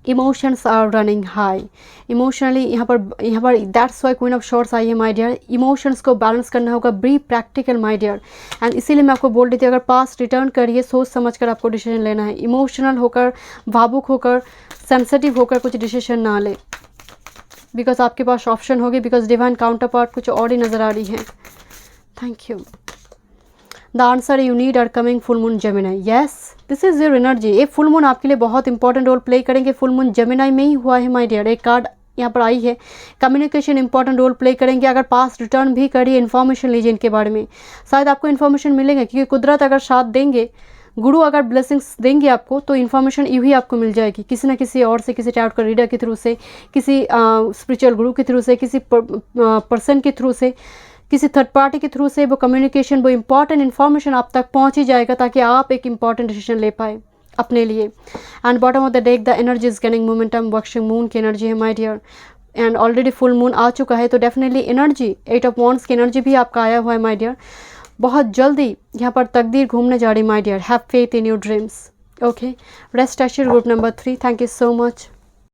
Emotions are running high, emotionally यहाँ पर that's why queen of swords आई है माय डियर। इमोशंस को बैलेंस करना होगा, be practical my dear, and इसीलिए मैं आपको बोल रही थी अगर पास्ट रिटर्न करिए, सोच समझ कर आपको डिसीजन लेना है। इमोशनल होकर, भावुक होकर, सेंसिटिव होकर कुछ डिसीजन ना ले, बिकॉज आपके पास ऑप्शन होगी, बिकॉज डिवाइन काउंटर पार्ट कुछ और ही नज़र आ रही है। Thank you. The answer you need are coming full moon Gemini, yes this is your energy. ये फुल मून आपके लिए बहुत इंपॉर्टेंट रोल प्ले करेंगे। फुल मून जेमिनाई में ही हुआ है माय डियर, एक कार्ड यहाँ पर आई है। कम्युनिकेशन इंपॉर्टेंट रोल प्ले करेंगे। अगर पास्ट रिटर्न भी करिए, इन्फॉर्मेशन लीजिए इनके बारे में, शायद आपको इन्फॉर्मेशन मिलेगा, क्योंकि कुदरत अगर साथ देंगे, गुरु अगर ब्लेसिंग्स देंगे आपको, तो इन्फॉर्मेशन यूँ ही आपको मिल जाएगी, किसी ना किसी और से, किसी टैरोट का रीडर के थ्रू से, किसी स्पिरिचुअल गुरु के थ्रू से, किसी पर्सन के थ्रू से, किसी थर्ड पार्टी के थ्रू से वो कम्युनिकेशन, वो इंपॉर्टेंट इन्फॉर्मेशन आप तक पहुंच ही जाएगा, ताकि आप एक इंपॉर्टेंट डिसीजन ले पाए अपने लिए। And bottom of the deck the energy is gaining momentum, working moon की एनर्जी है my dear, and already full moon आ चुका है, तो डेफिनेटली एनर्जी 8 ऑफ वॉन्ड्स की एनर्जी भी आपका आया हुआ है माय डियर। बहुत जल्दी यहाँ पर तकदीर घूमने जा रही my dear, have faith in your dreams. Okay rest assured group number 3, thank you so much.